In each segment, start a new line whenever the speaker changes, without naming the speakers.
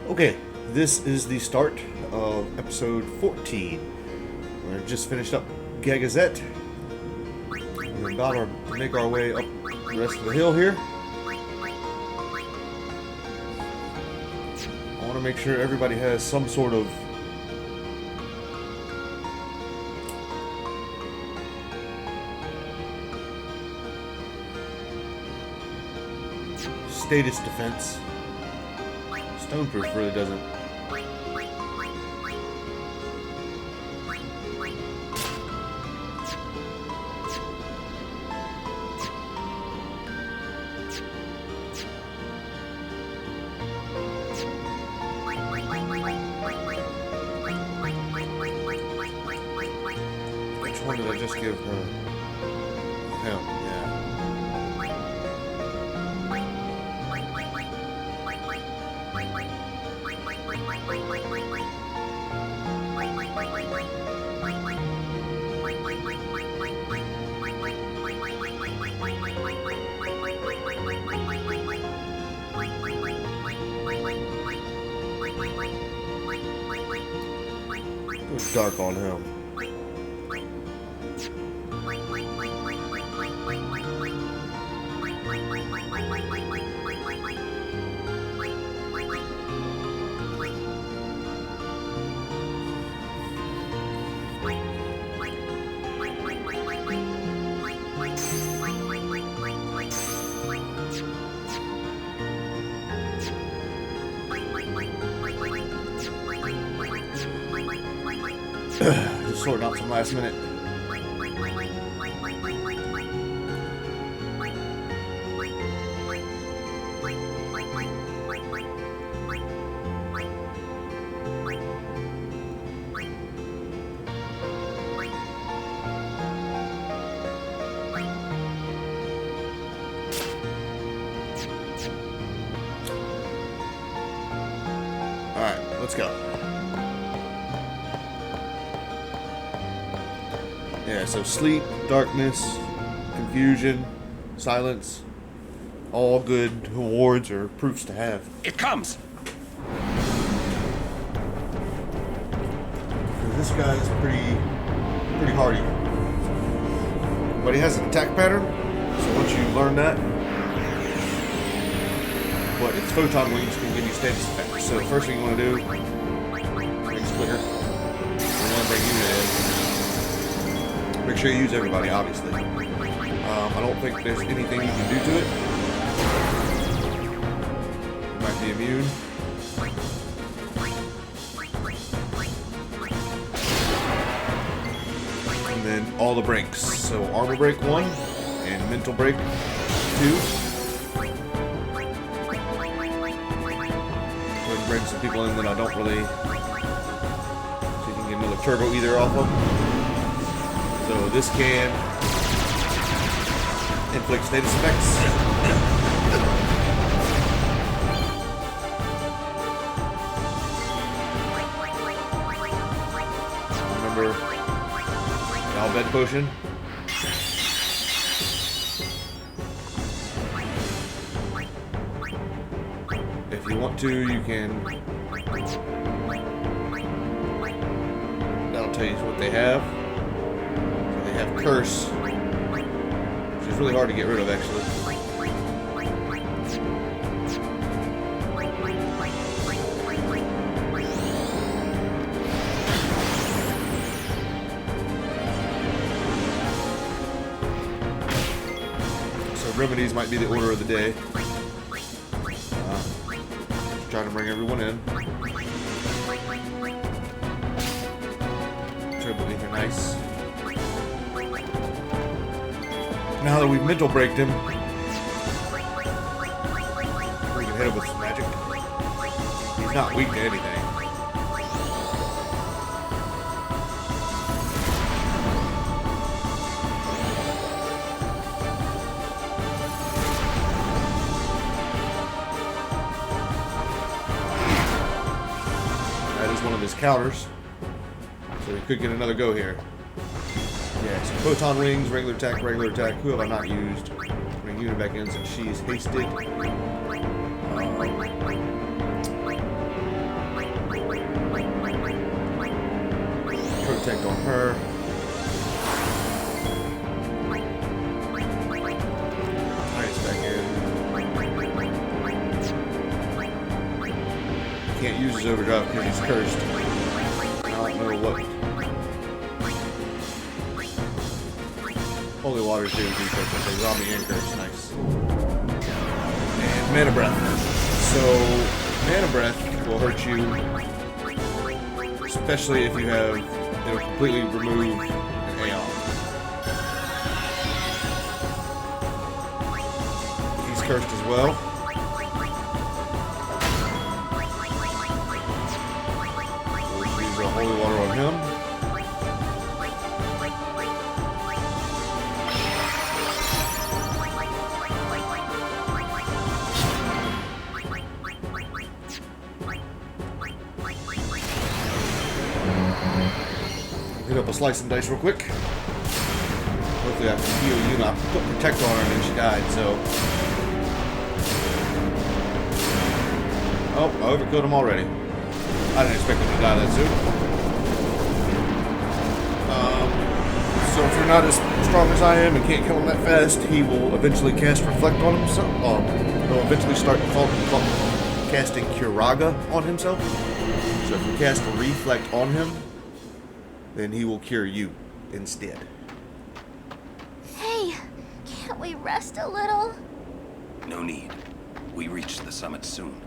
Okay, this is the start of episode 14. We're just finished up Gagazette. We're about to make our way up the rest of the hill here. I want to make sure everybody has some sort of status defense. Stoneproof really doesn't. Which one did I just give her? Him, yeah. It was dark on him. Just sorting out some last minute. Alright, let's go. Yeah, so sleep, darkness, confusion, silence, all good awards or proofs to have.
It comes!
This guy is pretty hardy. But he has an attack pattern, so once you learn that, but its photon wings can give you status effects. So the first thing you want to do, make splitter. We're going to bring you in. Make sure you use everybody, obviously. I don't think there's anything you can do to it. You might be immune. And then all the breaks. So armor break 1 and mental break 2. Go ahead and bring some people in that I don't really... So you can get another turbo either off of. So this can inflict status effects. Remember, now bed potion. If you want to, you can. That'll tell you what they have. Have curse, which is really hard to get rid of, actually. So remedies might be the order of the day. Just trying to bring everyone in. Triple leaf are nice. Now that we've mental breaked him, we can hit him with some magic. He's not weak to anything. That is one of his counters, so we could get another go here. Yeah, so photon wings, regular attack. Who have I not used? Bring Una back in since she's hasted. her. Titus back in. Can't use his overdrive because he's cursed. I don't know what. Holy water's doing defense. Okay, zombie and curse. Nice. And mana breath. So, mana breath will hurt you, especially if you have, it'll completely remove an Aeon. He's cursed as well. We'll use the holy water on him. Hit up a slice and dice real quick. Hopefully I can heal you. I put protect on her and then she died, so. Oh, I overkilled him already. I didn't expect him to die that soon. So if you're not as strong as I am and can't kill him that fast, he will eventually cast Reflect on himself. He'll eventually start casting Curaga on himself. So if you cast a Reflect on him, then he will cure you instead.
Hey, can't we rest a little?
No need. We reach the summit soon.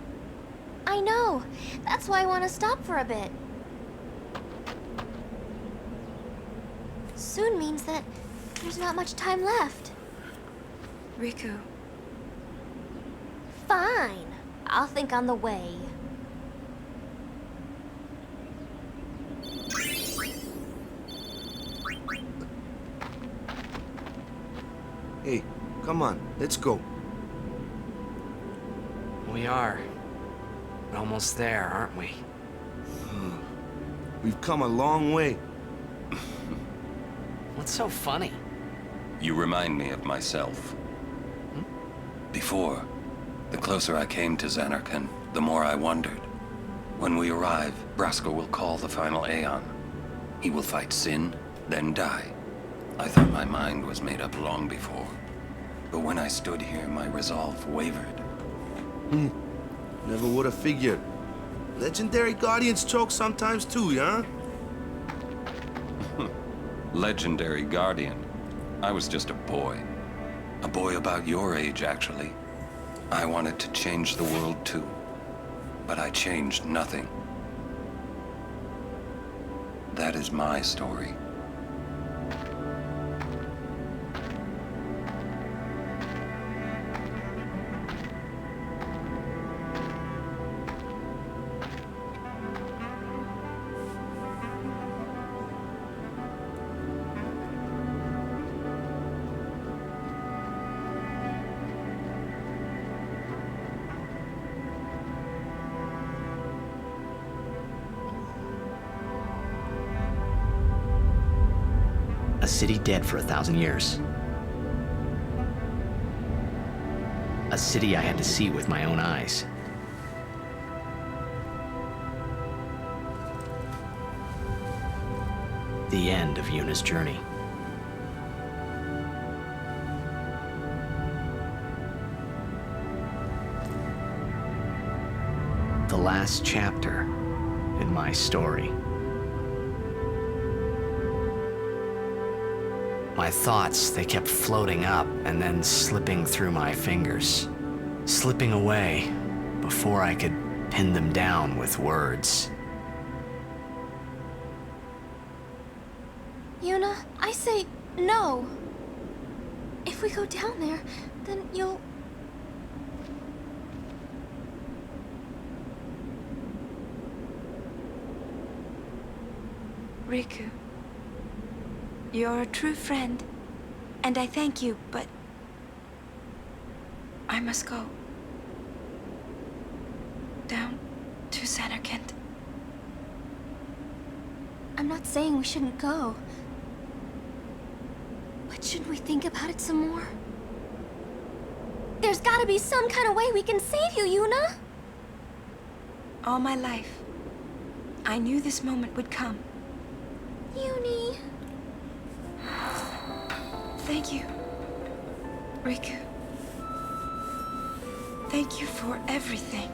I know. That's why I want to stop for a bit. Soon means that there's not much time left.
Riku.
Fine. I'll think on the way.
Hey, come on, let's go.
We are. Almost there, aren't we?
We've come a long way.
What's so funny?
You remind me of myself. Before, the closer I came to Zanarkand, the more I wondered. When we arrive, Braska will call the final Aeon. He will fight sin, then die. I thought my mind was made up long before. But when I stood here, my resolve wavered.
Never would have figured. Legendary Guardians choke sometimes too, huh?
Legendary Guardian. I was just a boy. A boy about your age, actually. I wanted to change the world too. But I changed nothing. That is my story.
A city dead for 1,000 years. A city I had to see with my own eyes. The end of Yuna's journey. The last chapter in my story. My thoughts, they kept floating up and then slipping through my fingers, slipping away before I could pin them down with words.
Yuna, I say no. If we go down there, then you'll...
Riku. You're a true friend, and I thank you, but I must go. Down to Zanarkand.
I'm not saying we shouldn't go. But shouldn't we think about it some more? There's gotta be some kind of way we can save you, Yuna!
All my life, I knew this moment would come.
Uni.
Thank you, Riku. Thank you for everything.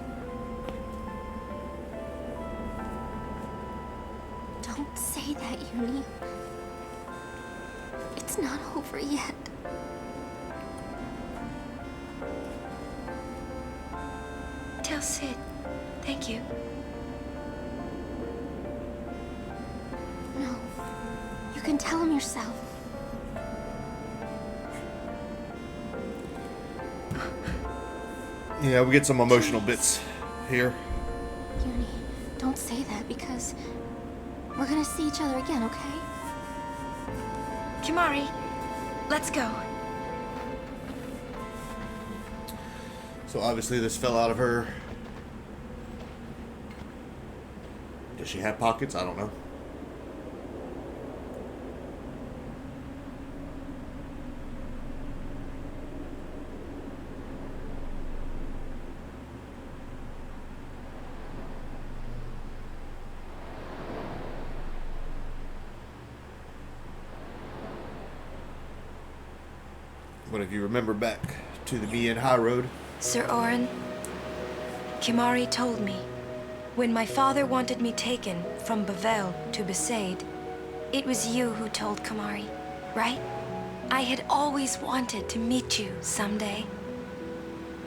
Don't say that, Uni. It's not over yet.
Tell Sid, thank you.
No. You can tell him yourself.
Yeah, we get some emotional bits here.
Uni, don't say that because we're gonna see each other again, okay?
Kimari, let's go.
So obviously this fell out of her. Does she have pockets? I don't know. But if you remember back to the Mien High Road,
Sir Orin, Kimari told me, when my father wanted me taken from Bavel to Besaid, it was you who told Kimari, right? I had always wanted to meet you someday.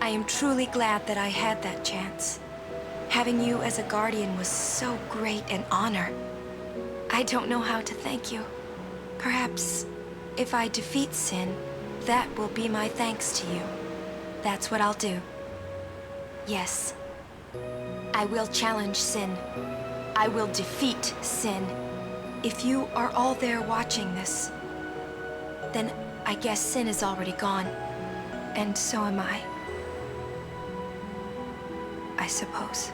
I am truly glad that I had that chance. Having you as a guardian was so great an honor. I don't know how to thank you. Perhaps, if I defeat Sin, that will be my thanks to you. That's what I'll do. Yes. I will challenge Sin. I will defeat Sin. If you are all there watching this, then I guess Sin is already gone. And so am I. I suppose.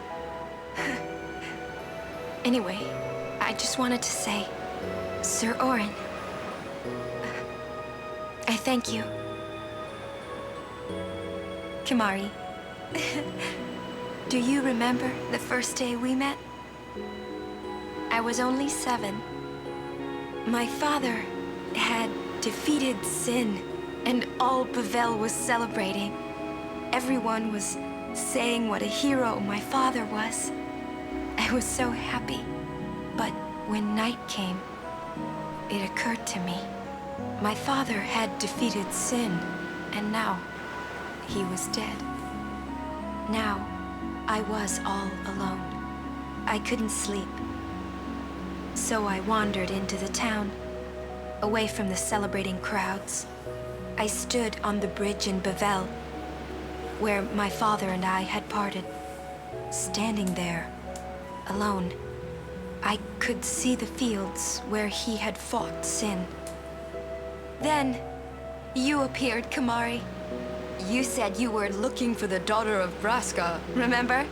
Anyway, I just wanted to say, Sir Orin, I thank you. Kimari, do you remember the first day we met? I was only 7. My father had defeated Sin, and all Bavel was celebrating. Everyone was saying what a hero my father was. I was so happy. But when night came, it occurred to me. My father had defeated Sin, and now he was dead. Now, I was all alone. I couldn't sleep. So I wandered into the town, away from the celebrating crowds. I stood on the bridge in Bavel, where my father and I had parted. Standing there, alone, I could see the fields where he had fought Sin. Then, you appeared, Kimari. You said you were looking for the daughter of Braska, remember?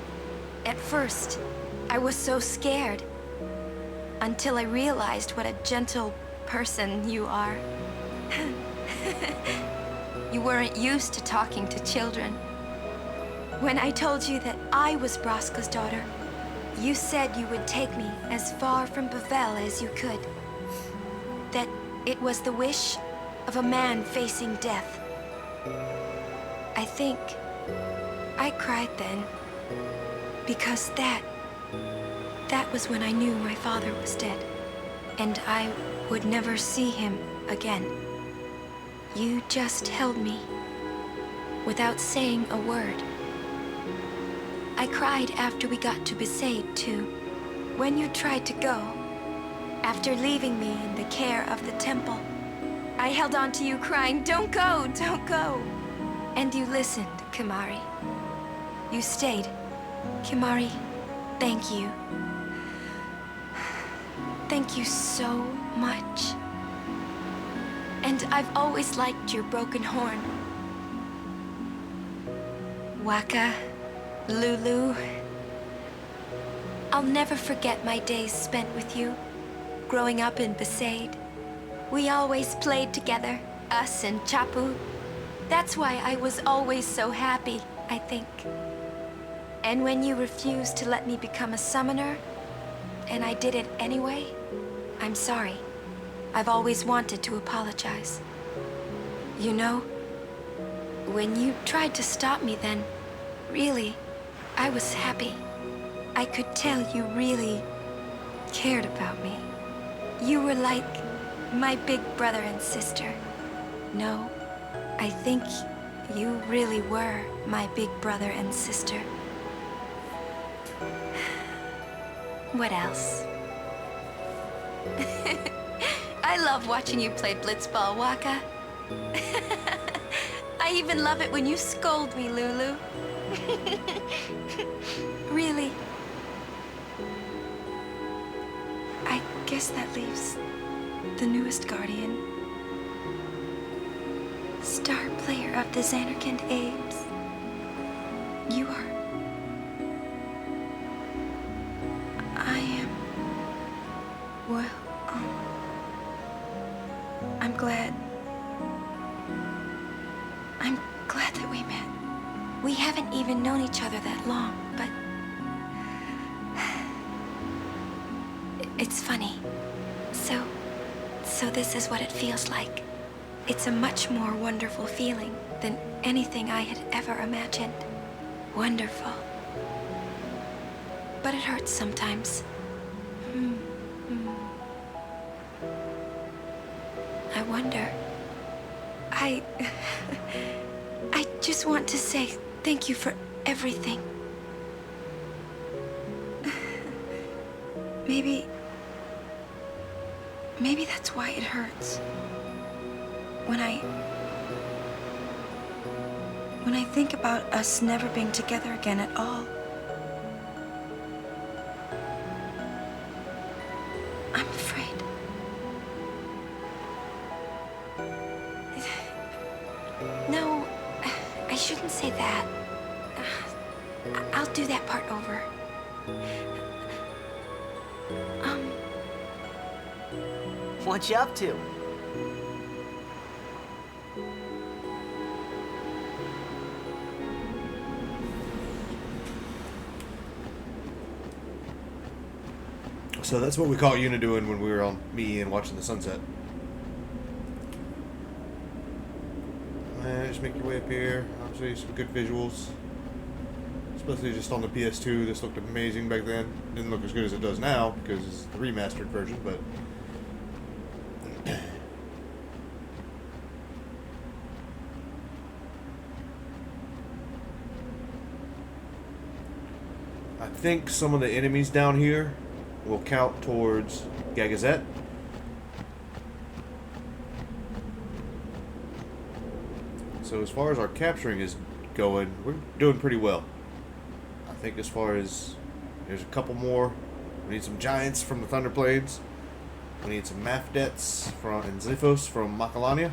At first, I was so scared. Until I realized what a gentle person you are. You weren't used to talking to children. When I told you that I was Braska's daughter, you said you would take me as far from Bavel as you could. That it was the wish of a man facing death. I think I cried then, because that was when I knew my father was dead, and I would never see him again. You just held me, without saying a word. I cried after we got to Besaid, too, when you tried to go. After leaving me in the care of the temple, I held on to you crying, "Don't go, don't go." And you listened, Kimari. You stayed. Kimari, thank you. Thank you so much. And I've always liked your broken horn. Waka, Lulu. I'll never forget my days spent with you, growing up in Besaid. We always played together, us and Chapu. That's why I was always so happy, I think. And when you refused to let me become a summoner, and I did it anyway, I'm sorry. I've always wanted to apologize. You know, when you tried to stop me then, really, I was happy. I could tell you really cared about me. You were like my big brother and sister. No, I think you really were my big brother and sister. What else? I love watching you play blitzball, Waka. I even love it when you scold me, Lulu. Really. I guess that leaves the newest Guardian. Star player of the Zanarkand Apes. You are. I am. Well, I'm glad. I'm glad that we met. We haven't even known each other that long, but it's funny. So this is what it feels like. It's a much more wonderful feeling than anything I had ever imagined. Wonderful. But it hurts sometimes. I wonder. I just want to say thank you for everything. Maybe that's why it hurts. When I think about us never being together again at all, I'm afraid. No, I shouldn't say that. I'll do that part over.
What you up to?
So that's what we caught Yuna doing when we were on me and watching the sunset. Just make your way up here. I'll show you some good visuals. Especially just on the PS2. This looked amazing back then. Didn't look as good as it does now because it's the remastered version, but I think some of the enemies down here will count towards Gagazette. So as far as our capturing is going, we're doing pretty well. I think as far as there's a couple more. We need some giants from the Thunder Plains. We need some Mafdets and Xiphos from Macalania.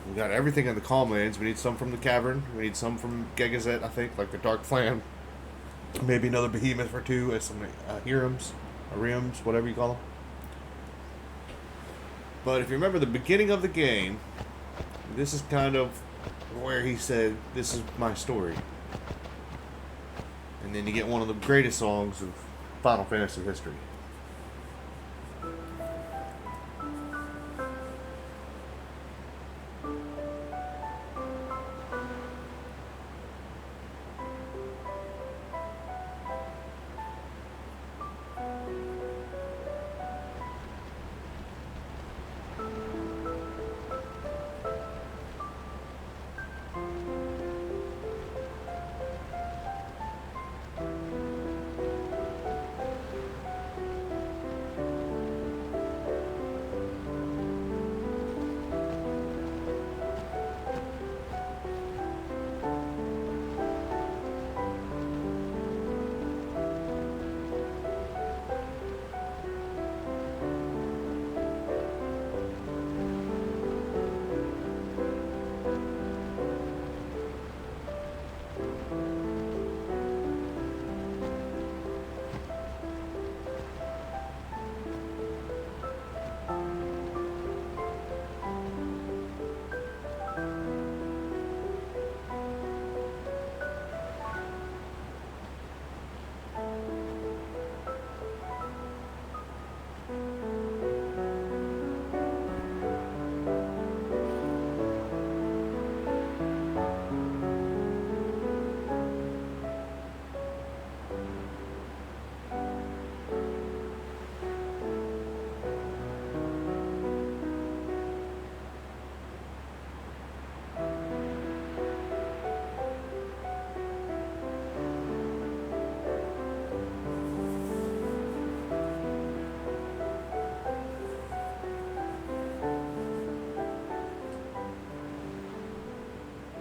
We got everything in the Calmlands. We need some from the Cavern. We need some from Gagazette, I think, like the Dark Flan. Maybe another behemoth or two as some Hirims, whatever you call them. But if you remember the beginning of the game, this is kind of where he said, "This is my story." And then you get one of the greatest songs of Final Fantasy history.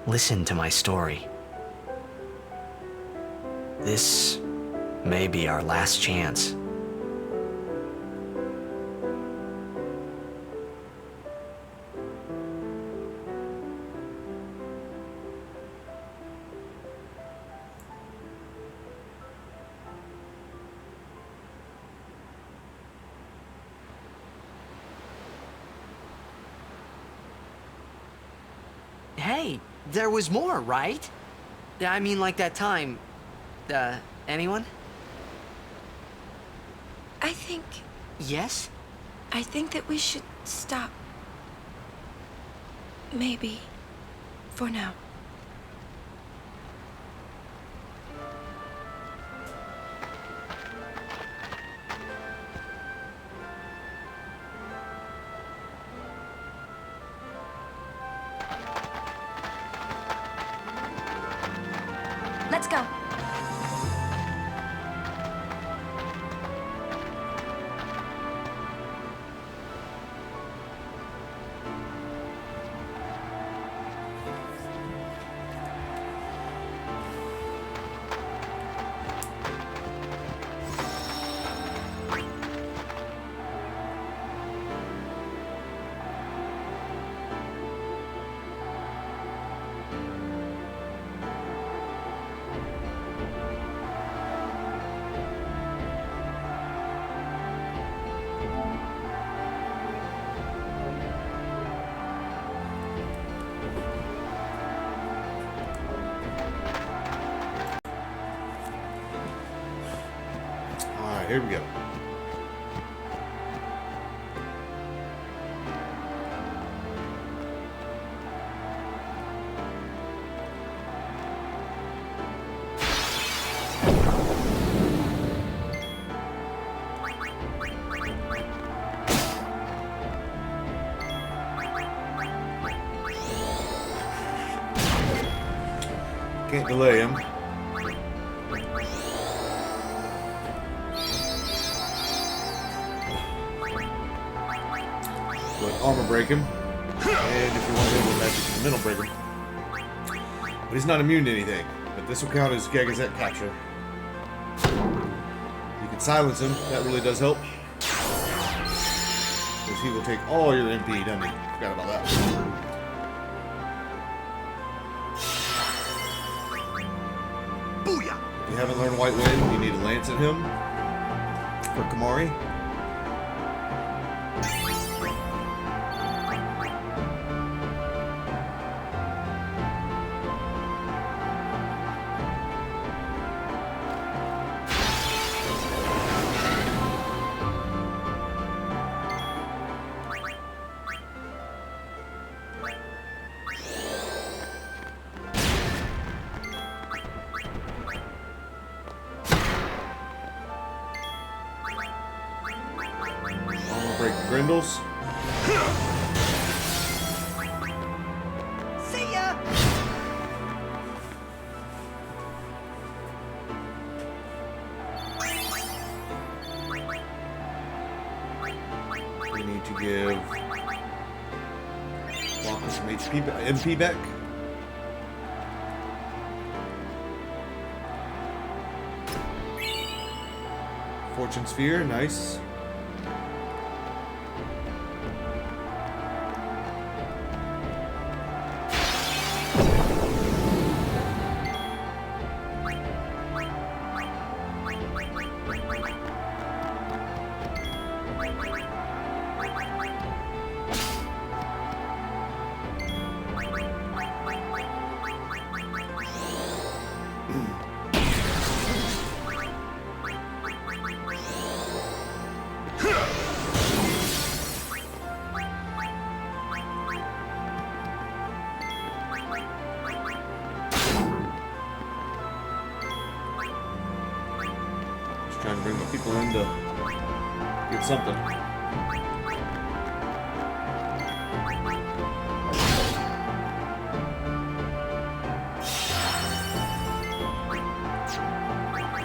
listen to my story. This may be our last chance.
Hey, there was more, right? I mean, like that time. Anyone?
I think
Yes?
that we should stop. Maybe. For now.
Let's go.
Alright, here we go. Can't delay him. But armor break him. And if you want to hit with magic, the mental break him. But he's not immune to anything. But this will count as Gagazette capture. You can silence him. That really does help. Because he will take all your MP, doesn't he? Forgot about that.
Booyah!
If you haven't learned White Wind, you need to lance at him for Kamari. Break the Grindles.
See ya!
We need to give Walker some MP back. Fortune Sphere, nice. Trying to bring my people in to get something.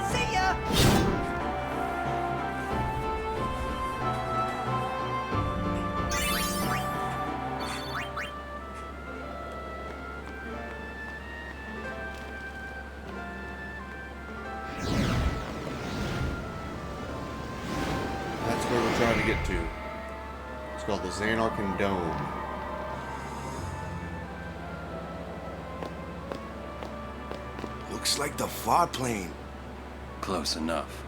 See ya!
trying to get to. It's called the Zanarkand Dome.
Looks like the far plane.
Close enough.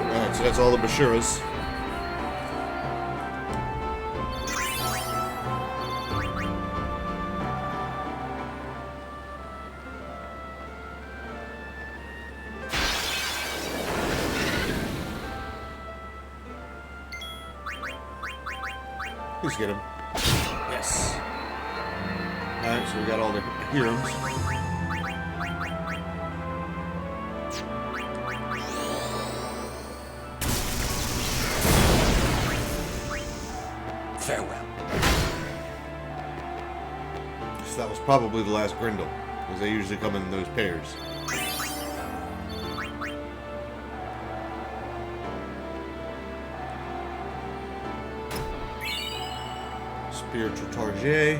Alright, so that's all the Bashuras. Please get him. Yes. Alright, so we got all the heroes.
Farewell.
So that was probably the last Grindel, because they usually come in those pairs. Spiritual Target.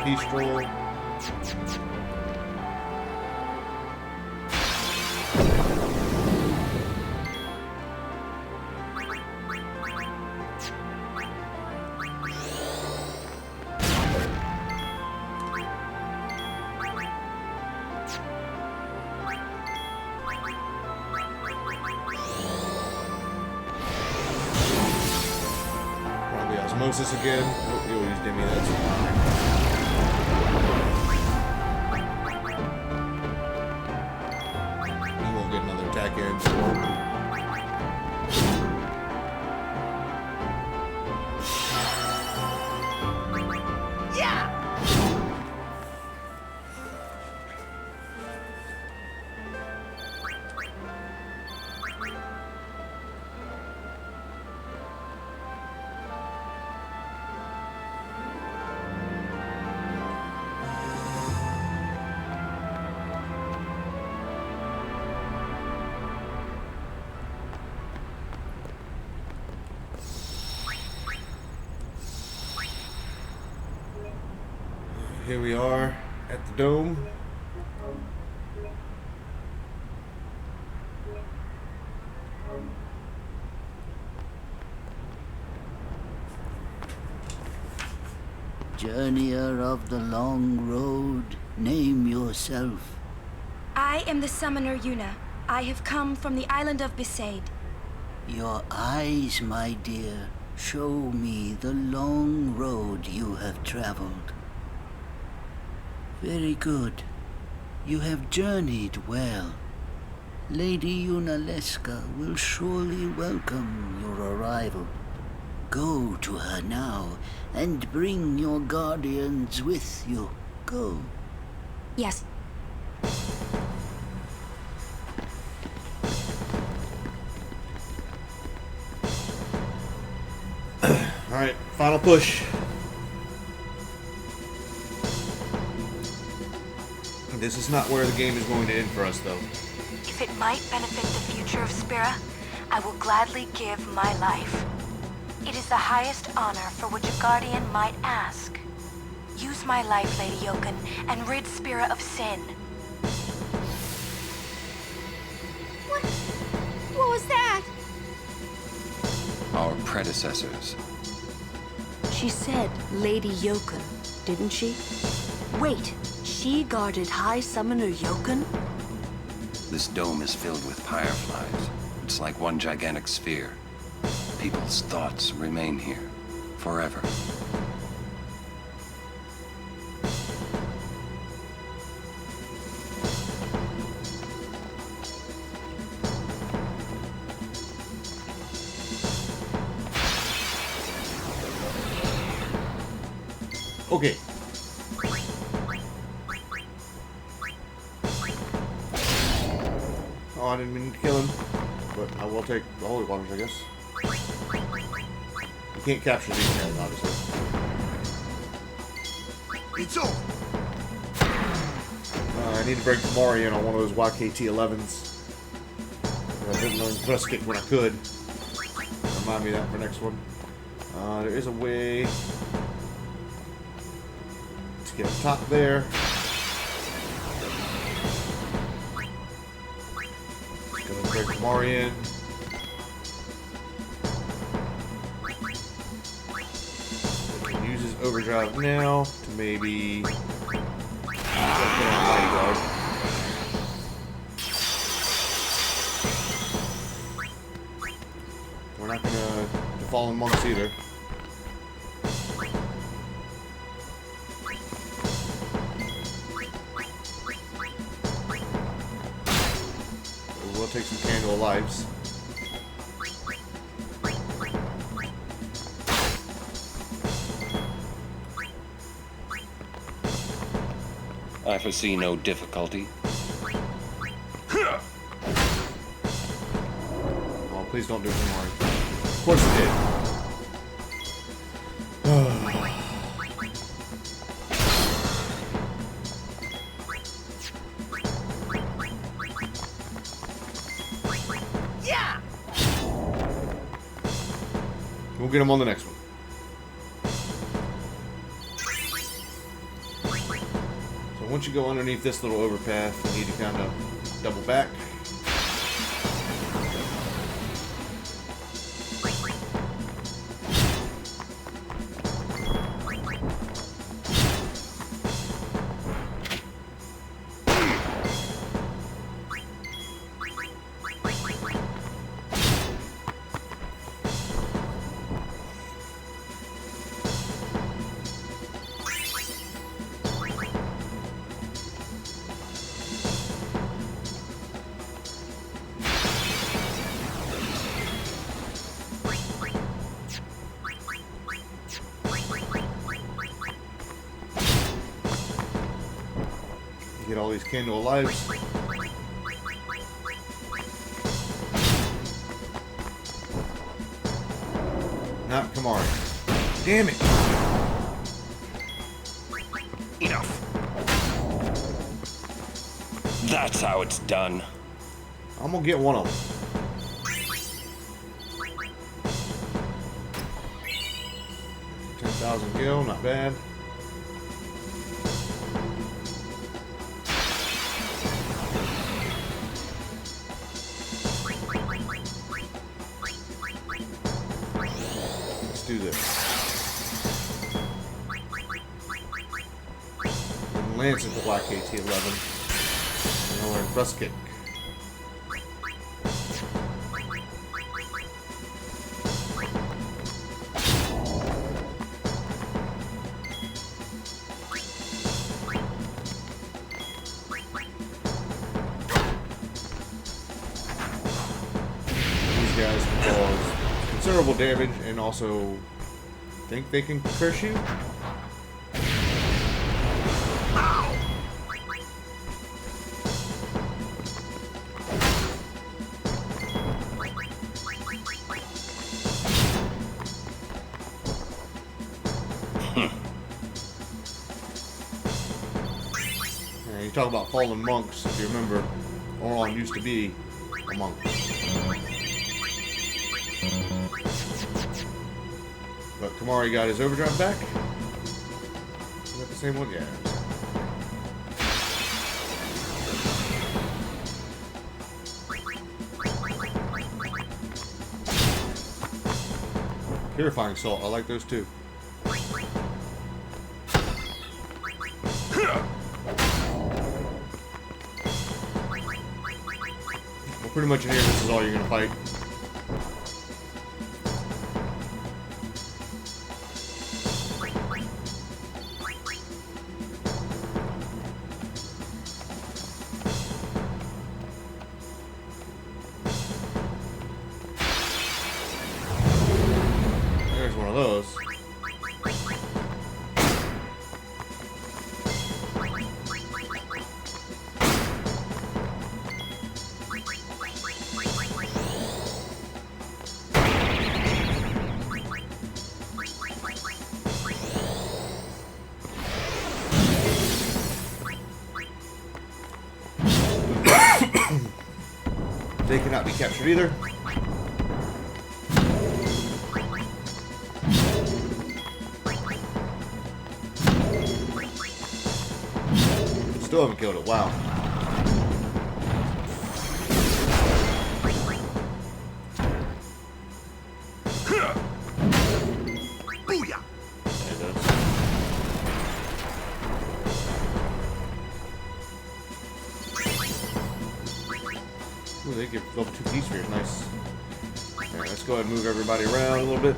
Peaceful. Probably osmosis again. Oh, you always give me that. Attack in. Here we are at the dome.
Journeyer of the long road, name yourself.
I am the summoner Yuna. I have come from the island of Besaid.
Your eyes, my dear, show me the long road you have traveled. Very good. You have journeyed well. Lady Yunalesca will surely welcome your arrival. Go to her now and bring your guardians with you. Go.
Yes.
Alright, final push. This is not where the game is going to end for us, though.
If it might benefit the future of Spira, I will gladly give my life. It is the highest honor for which a guardian might ask. Use my life, Lady Yoken, and rid Spirit of sin.
What was that?
Our predecessors.
She said Lady Yoken, didn't she? Wait, she guarded High Summoner Yoken?
This dome is filled with fireflies. It's like one gigantic sphere. People's thoughts remain here, forever.
Okay. Oh, I didn't mean to kill him, but I will take the holy waters, I guess. You can't capture these guys, obviously.
It's over.
I need to break Kamari in on one of those YKT-11s. I didn't learn thrust kick when I could. Remind me of that for next one. There is a way to get up top there. Just gonna break Kamari in. Uses overdrive now to maybe put on bodyguard. We're not gonna fallen monks either. We'll take some candle lives.
I foresee no difficulty.
Oh, please don't do it anymore. Of course it did.
Yeah!
We'll get him on the next one. So once you go underneath this little overpath, you need to kind of double back. Get all these candle lives. Not Kamari. Damn it!
Enough. That's how it's done.
I'm gonna get one of them. 10,000 gil, not bad. Let's do this. And Lance at the Black AT-11. And I'll learn thrust kick. Guys can cause considerable damage and also think they can curse you. Yeah, you talk about fallen monks. If you remember, Orlon used to be a monk. But Kamari got his overdrive back. Is that the same one? Yeah. Purifying salt. I like those too. Well, pretty much in here, this is all you're gonna fight. There's one of those. They cannot be captured either. Still haven't killed it. Wow.
Booyah!
There it is. Ooh, they give level 2 key spheres. Nice. Alright, let's go ahead and move everybody around a little bit.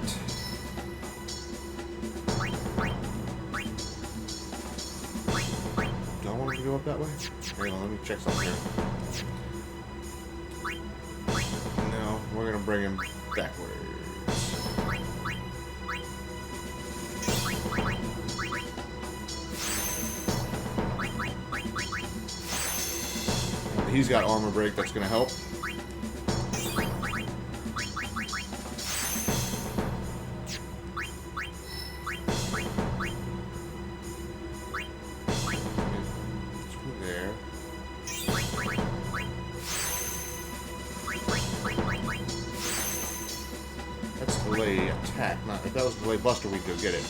Do I want to go up that way? Hang on, let me check something here. No, we're going to bring him backwards. He's got armor break, that's going to help. There. That's delay attack, not if that was delay buster, we'd go get it.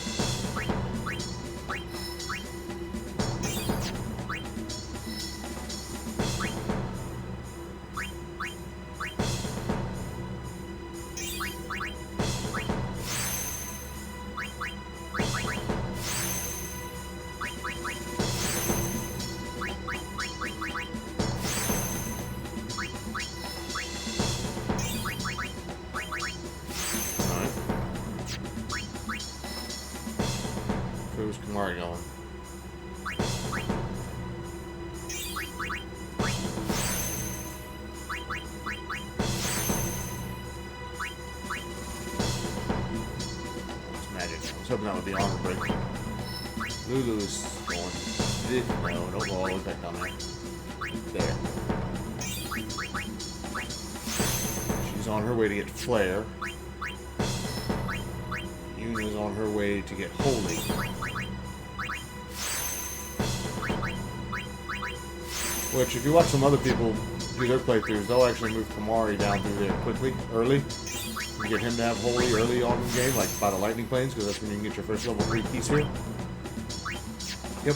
Where's Kamari going? It's magic. I was hoping that would be armor break. Lulu's going. No, don't go all the way back down there. There. She's on her way to get Flare. Yuna's on her way to get Holy. Which, if you watch some other people do their playthroughs, they'll actually move Kamari down through there quickly, early. And get him to have Holy early on in the game, like by the Lightning Plains, because that's when you can get your first level 3 key sphere. Yep.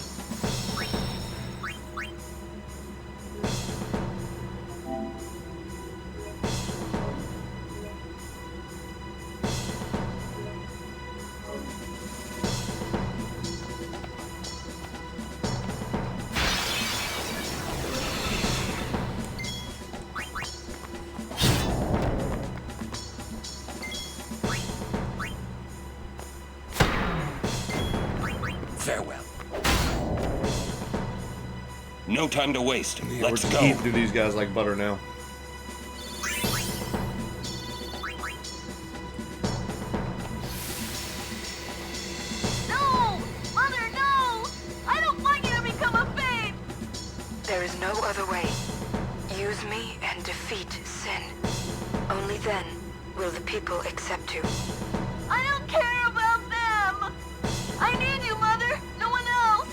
Farewell. No time to waste.
Yeah,
Let's
we're
go.
eating through these guys like butter now.
No! Mother, no! I don't want you to become a babe!
There is no other way. Use me and defeat sin. Only then will the people accept you.
I don't care about them! I need you, Mother! No one else!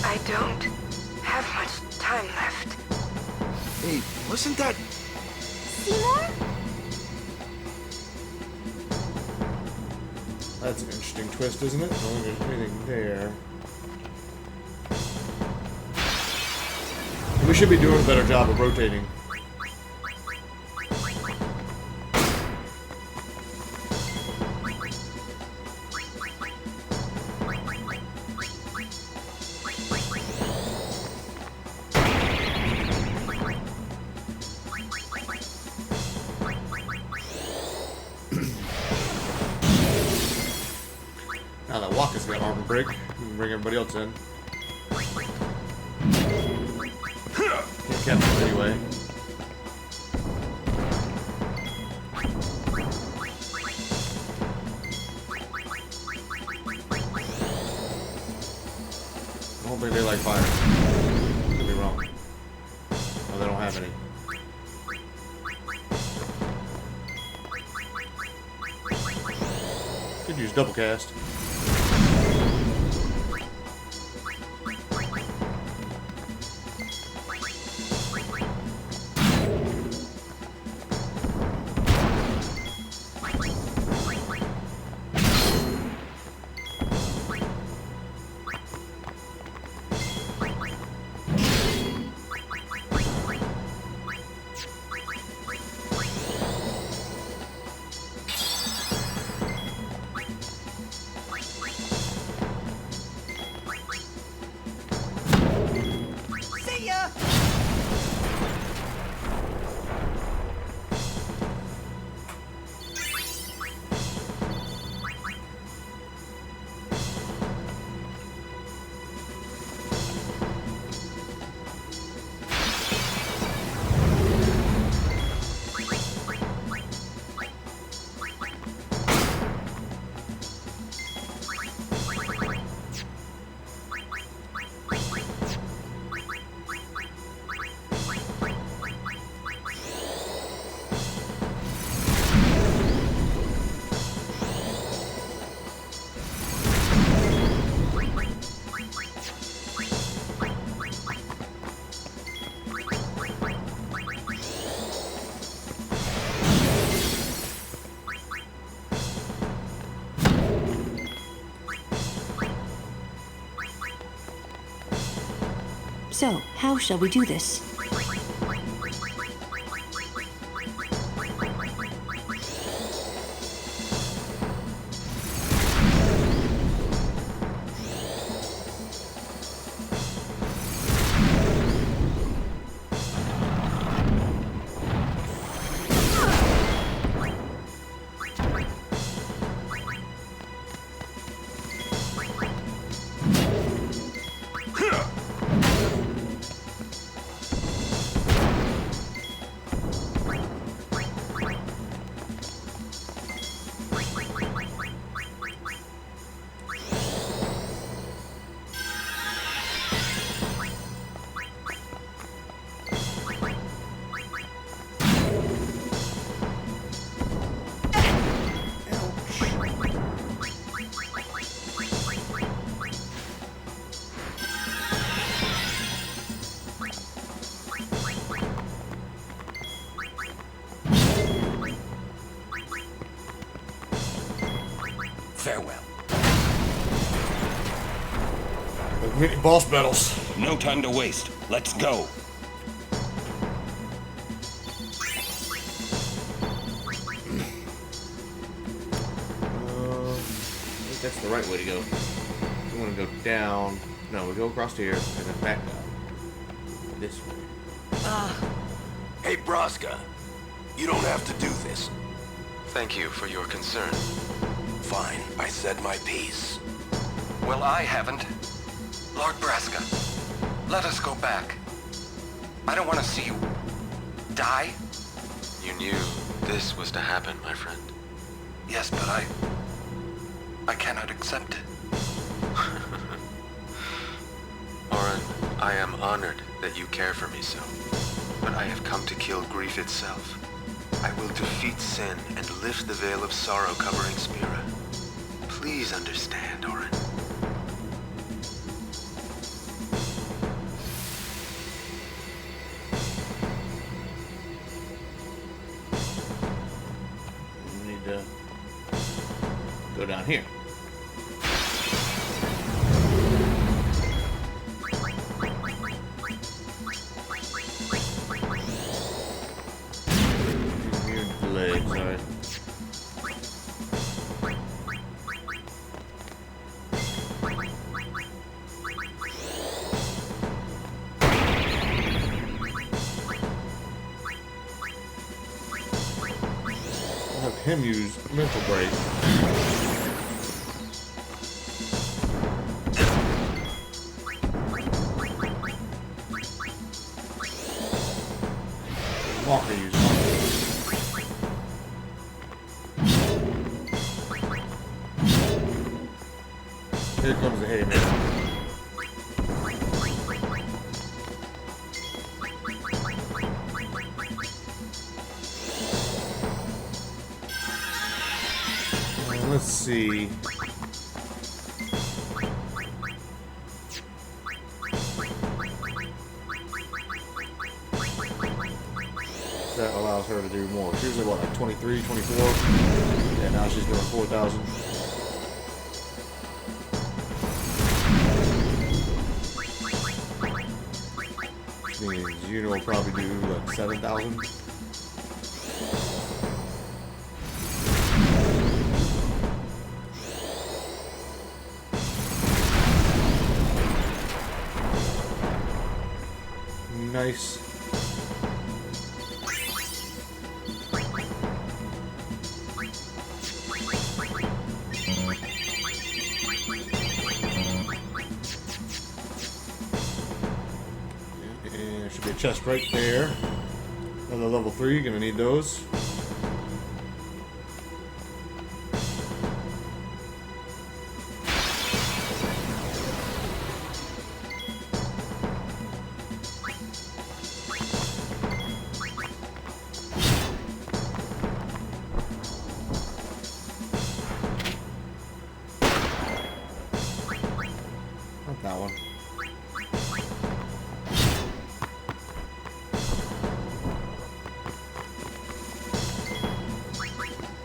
I don't have much time left.
Hey, wasn't that...
Seymour?
That's an interesting twist, isn't it? I don't think there's anything there. We should be doing a better job of rotating. Now that Waka's got armor break, we can bring everybody else in. Can't catch him anyway. I don't think they like fire. Could be wrong. Oh, they don't have any. Could use double cast.
So, how shall we do this?
Farewell.
Mini boss battles.
No time to waste. Let's go.
I think that's the right way to go. We want to go down. No, we go across here and then back down. This way.
Hey, Braska. You don't have to do this.
Thank you for your concern.
Fine, I said my piece.
Well, I haven't. Lord Braska, let us go back. I don't want to see you die.
You knew this was to happen, my friend.
Yes, but I cannot accept it.
Orin, I am honored that you care for me so. But I have come to kill grief itself. I will defeat sin and lift the veil of sorrow covering Spira. Please understand, Orin.
We need to go go down here. Legs, alright. Have him use mental break. Walker use Here comes the hay man. Let's see. That allows her to do more. She was at what, like 23, 24? Yeah, now she's doing 4,000. Which means Juno will probably do like 7,000. Nice. And there should be a chest right there. Another level 3, gonna need those. That one.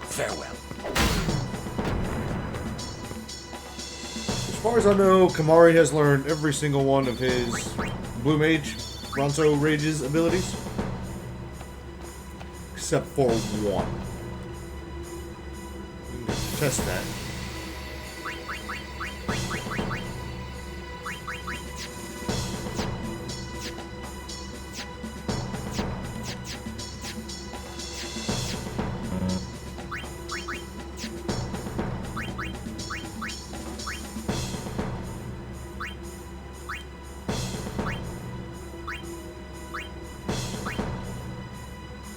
Farewell.
As far as I know, Kamari has learned every single one of his Blue Mage, Ronso Rage's abilities. Except for one. We can test that.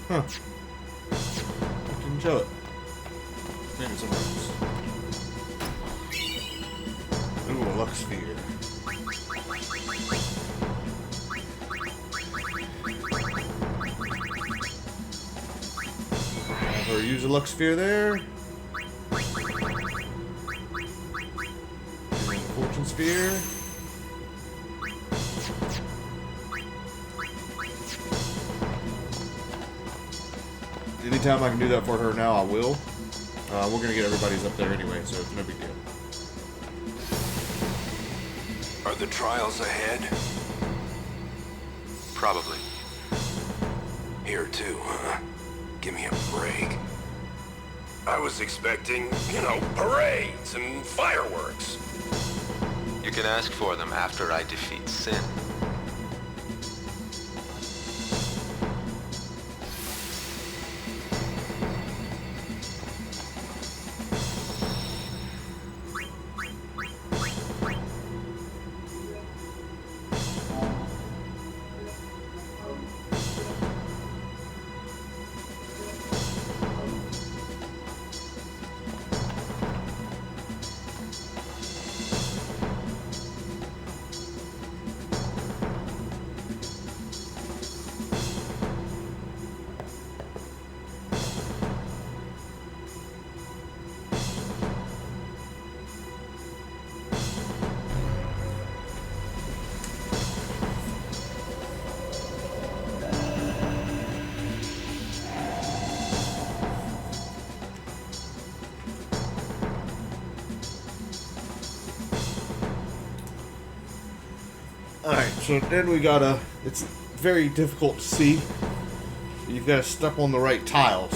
Huh. I didn't show it. Maybe somewhere else. Ooh, a Lux Sphere. Have her use a Lux Sphere there. And Fortune Sphere. Anytime I can do that for her now, I will. We're going to get everybody's up there anyway, so it's no big deal.
Are the trials ahead?
Probably.
Here too, huh? Give me a break. I was expecting, parades and fireworks.
You can ask for them after I defeat Sin.
So then we gotta, it's very difficult to see. You've got to step on the right tiles.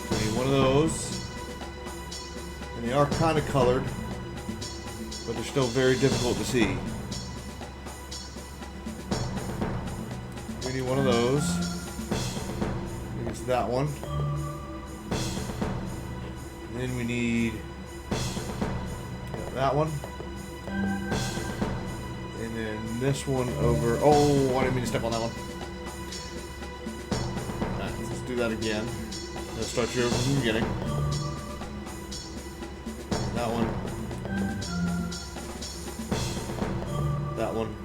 So you need one of those. And they are kind of colored, but they're still very difficult to see. We need one of those. I think it's that one. And then we need that one. And then this one over. Oh, I didn't mean to step on that one. Alright, let's do that again. Let's start you over from the beginning. That one. That one.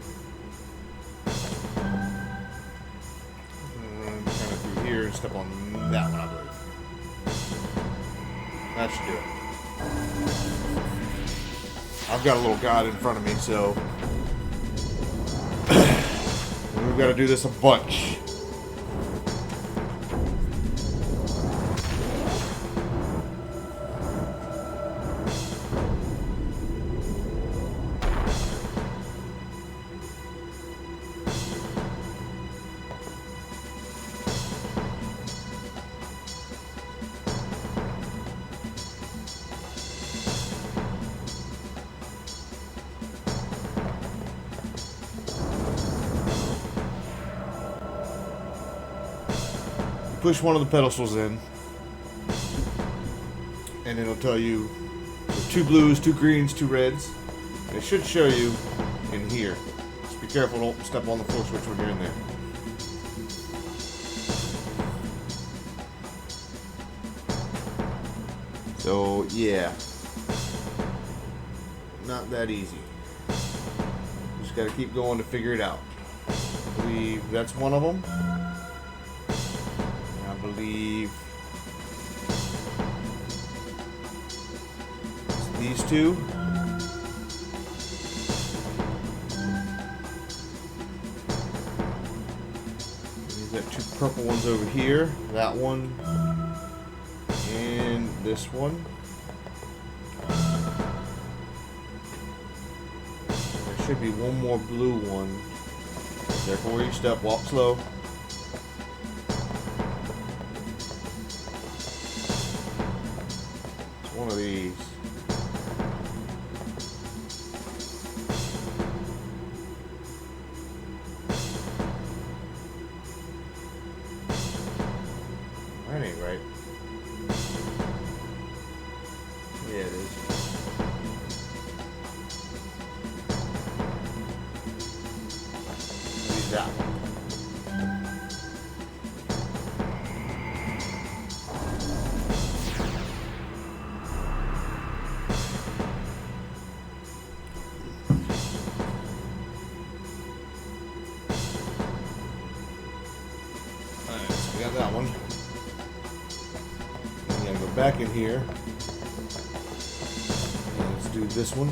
And kind of through here and step on that one, I believe. That should do it. I've got a little guide in front of me, so we've got to do this a bunch. Push one of the pedestals in, and it'll tell you 2 blues, 2 greens, 2 reds. And it should show you in here. Just be careful, don't step on the floor switch when you're in there. So yeah, not that easy. Just gotta keep going to figure it out. I believe that's one of them. I believe it's these 2. We've got 2 purple ones over here. That one and this one. There should be one more blue one. Careful where you step. Walk slow. One of these. That ain't right. Yeah, it is. Maybe that one. That one. And we gotta go back in here. And let's do this one.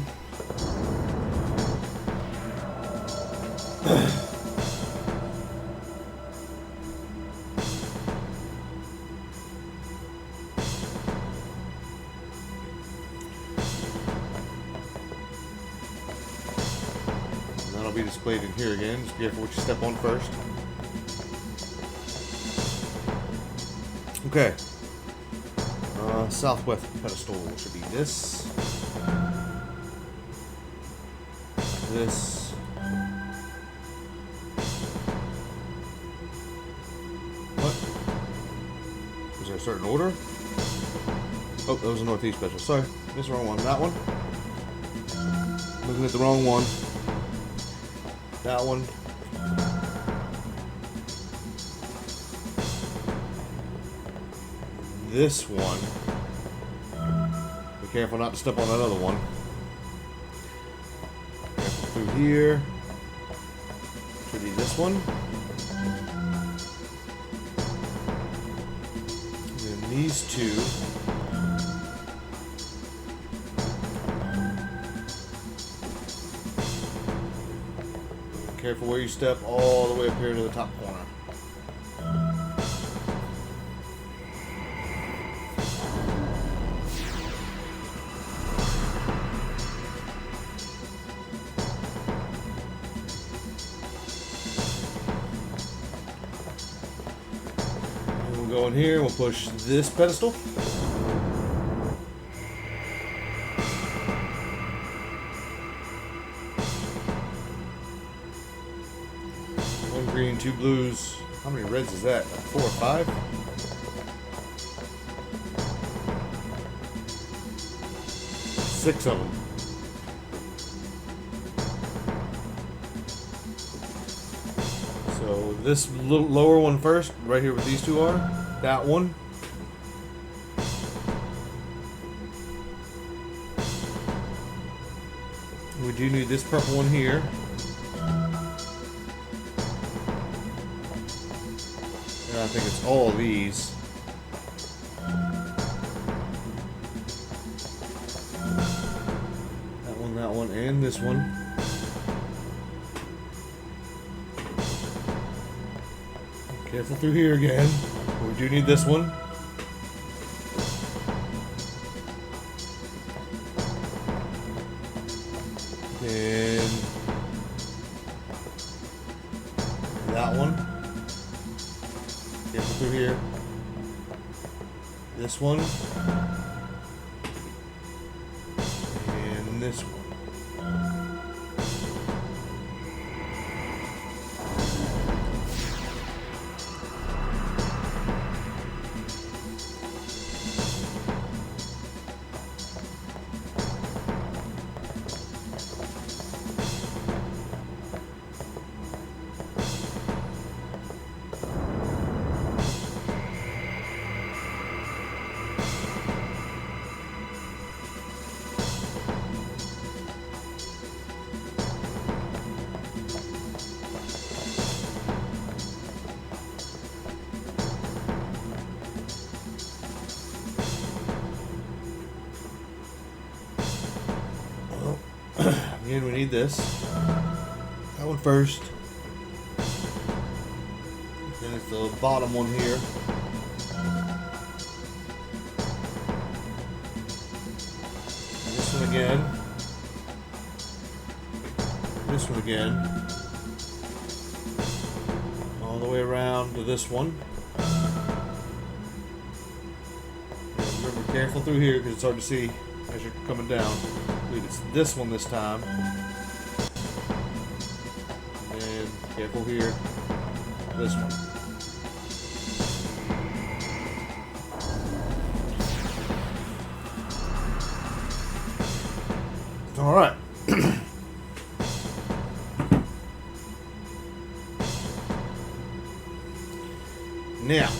And that'll be displayed in here again. Just be careful what you step on first. Okay. Southwest pedestal should be this. This. What? Was there a certain order? Oh, that was a northeast pedestal. Sorry, this is the wrong one. That one. Looking at the wrong one. That one. This one. Be careful not to step on that other one. Careful through here. Should be this one. And then these 2. Careful where you step all the way up here to the top corner. go in here. We'll push this pedestal. One green, two blues. How many reds is that? Like 4 or 5? Six of them. So this little lower one first, right here where these two are. That one. We do need this purple one here. And I think it's all of these. That one, and this one. Careful through here again. We do need this one. And that one. Careful through here. This one. And this one. Again, we need this. That one first. Then it's the bottom one here. This one again. This one again. All the way around to this one. And remember, careful through here because it's hard to see as you're coming down. I believe it's this one this time. And careful here. This one. All right. Now,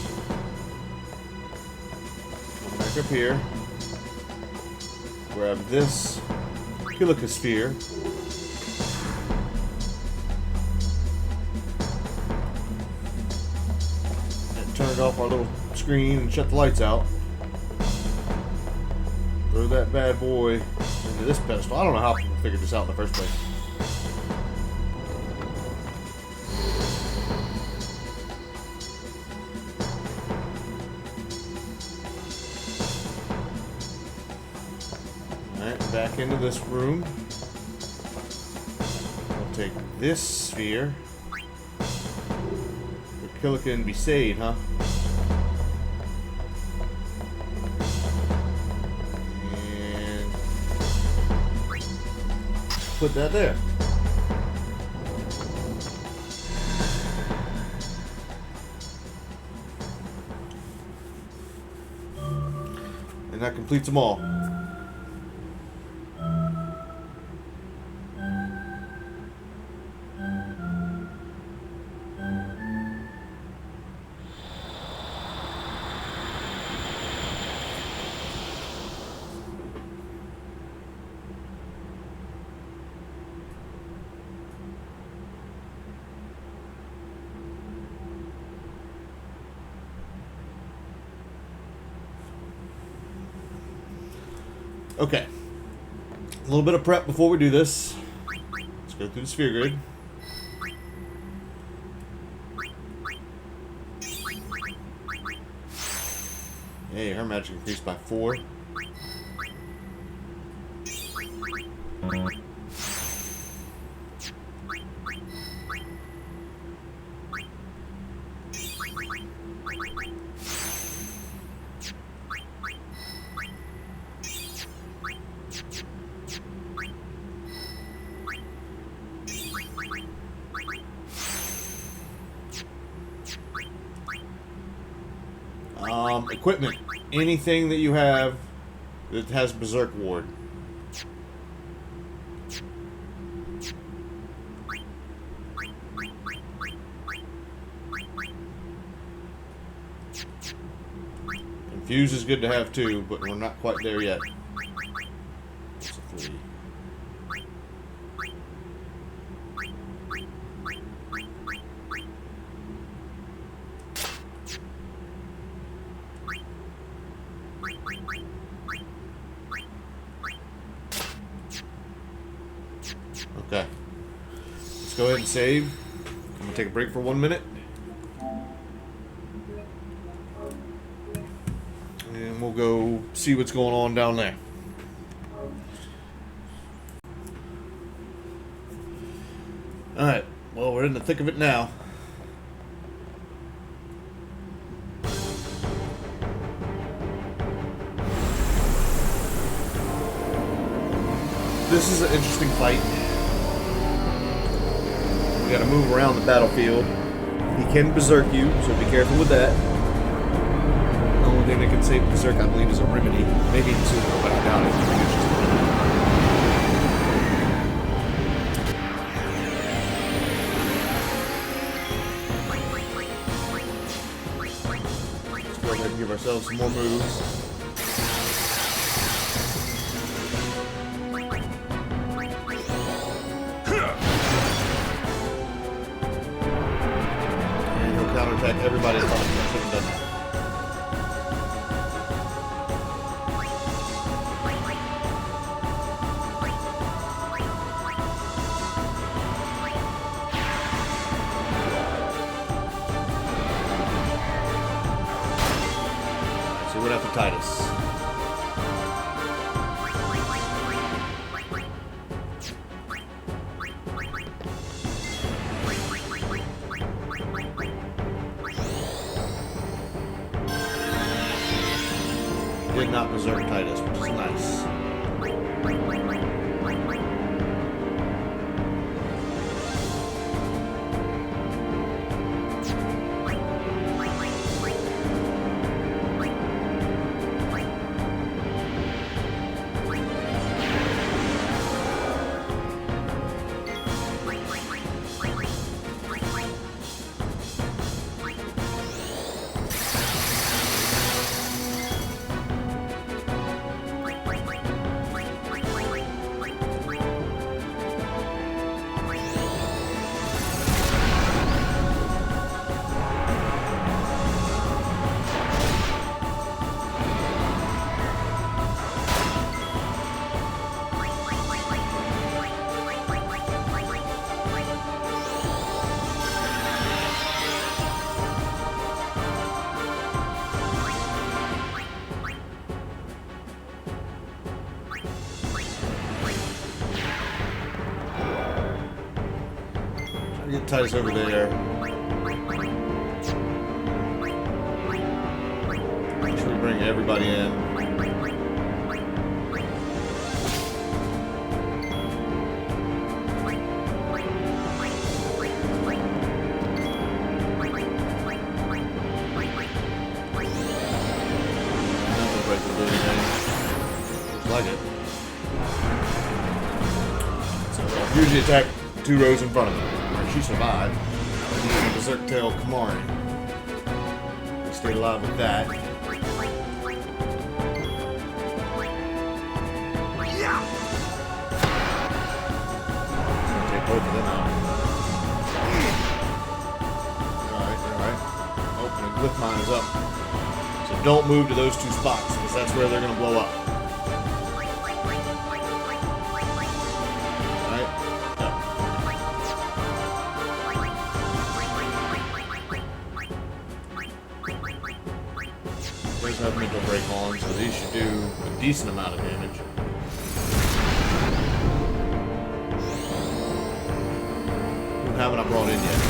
come back up here. Grab this Helicosphere. And turn it off our little screen and shut the lights out. Throw that bad boy into this pedestal. I don't know how people figured this out in the first place. Back into this room. We'll take this sphere. The Killican Besaid, huh? And put that there. And that completes them all. Okay, a little bit of prep before we do this. Let's go through the sphere grid. Hey, her magic increased by 4. Equipment. Anything that you have that has Berserk Ward. Confuse is good to have too, but we're not quite there yet. That's a 3. Okay. Let's go ahead and save. I'm gonna take a break for 1 minute. And we'll go see what's going on down there. Alright, well, we're in the thick of it now. This is an interesting fight. We gotta move around the battlefield. He can berserk you, so be careful with that. The only thing that can save berserk, I believe, is a remedy. Maybe even super, but I doubt it. I think it's just a remedy. Let's go ahead and give ourselves some more moves. Counterattack everybody in front of me. I shouldn't have done that. So we're after Titus. Did not berserk Titus, which is nice. Get Titus over there. Make sure we bring everybody in. Nothing break the anything. Looks like it. So usually attack 2 rows in front of them. She survived. Berserk Tail Kamari. We stayed alive with that. Take both of them out. Alright. Oh, and the glyph mine is up. So don't move to those 2 spots, because that's where they're going to blow up. Have mental break on, so these should do a decent amount of damage. Who haven't I brought in yet?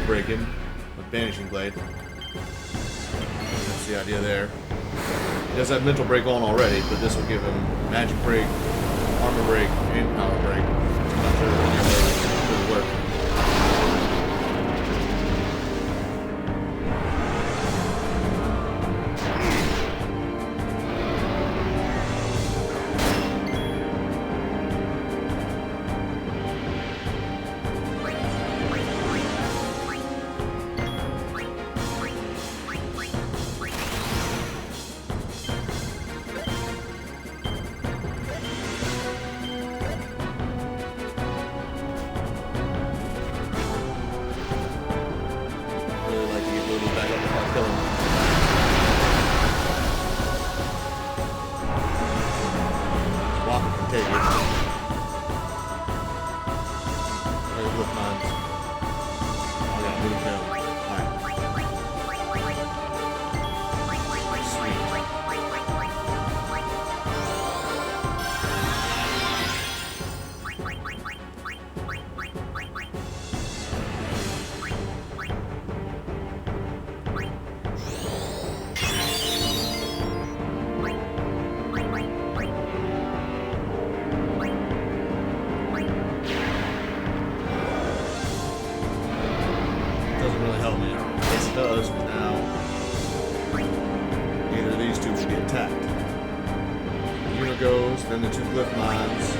break-in with Banishing Blade. That's the idea there. He does have mental break on already, but this will give him magic break, armor break, and power break. I'm not sure if any of those will work. Does, but now either of these two will be attacked. Una goes, then the two glyph mines.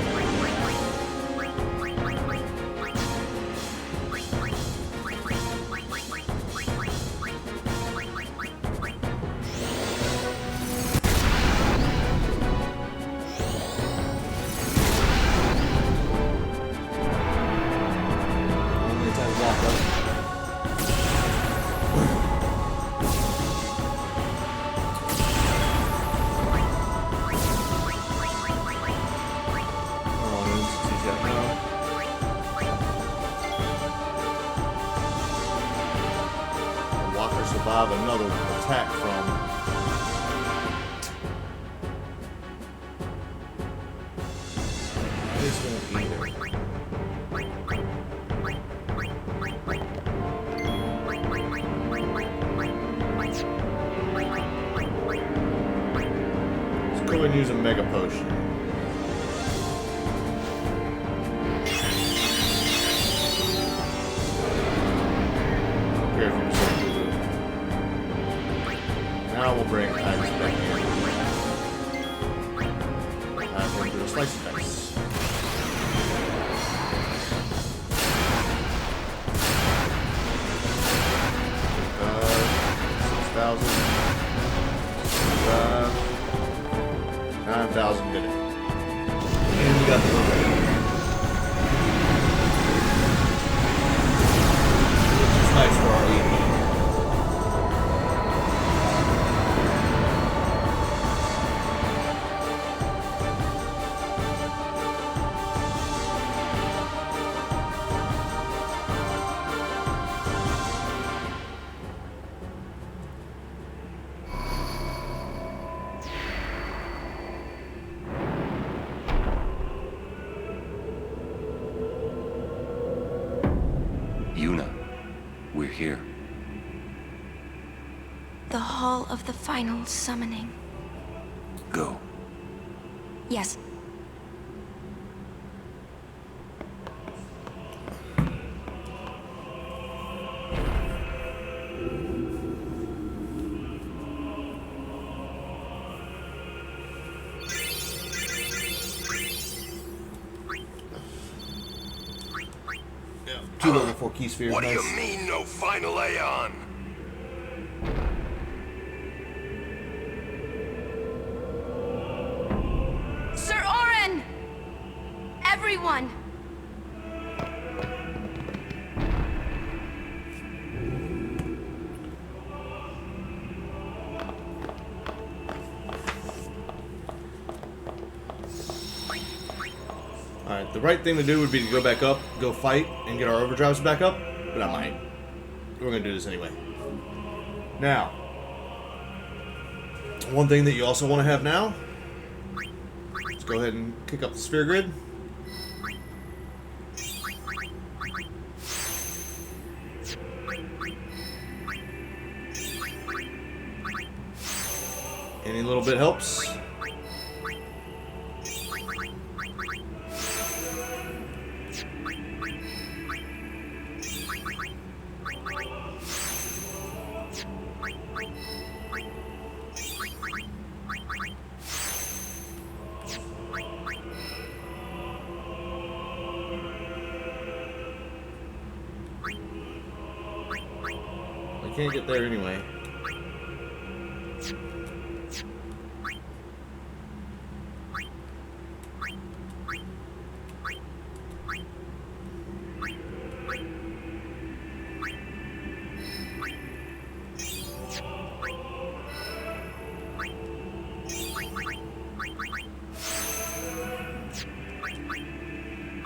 Only attack walk up. Survive another attack from this one either. Let's go and use a mega potion. Now we'll bring Titus back in. Have him do a slice of dice. 6,000. 9,000 did it. And we got the overhead. Which is nice for our EP.
Una, we're here.
The Hall of the Final Summoning.
Go.
Yes.
Two level 4 key spheres.
What do
nice.
you mean, no final Aeon?
Sir Oren! Everyone!
Alright, the right thing to do would be to go back up, go fight, and get our overdrives back up, but I might. We're going to do this anyway. Now, one thing that you also want to have now, let's go ahead and kick up the sphere grid. Any little bit helps. I can't get there anyway.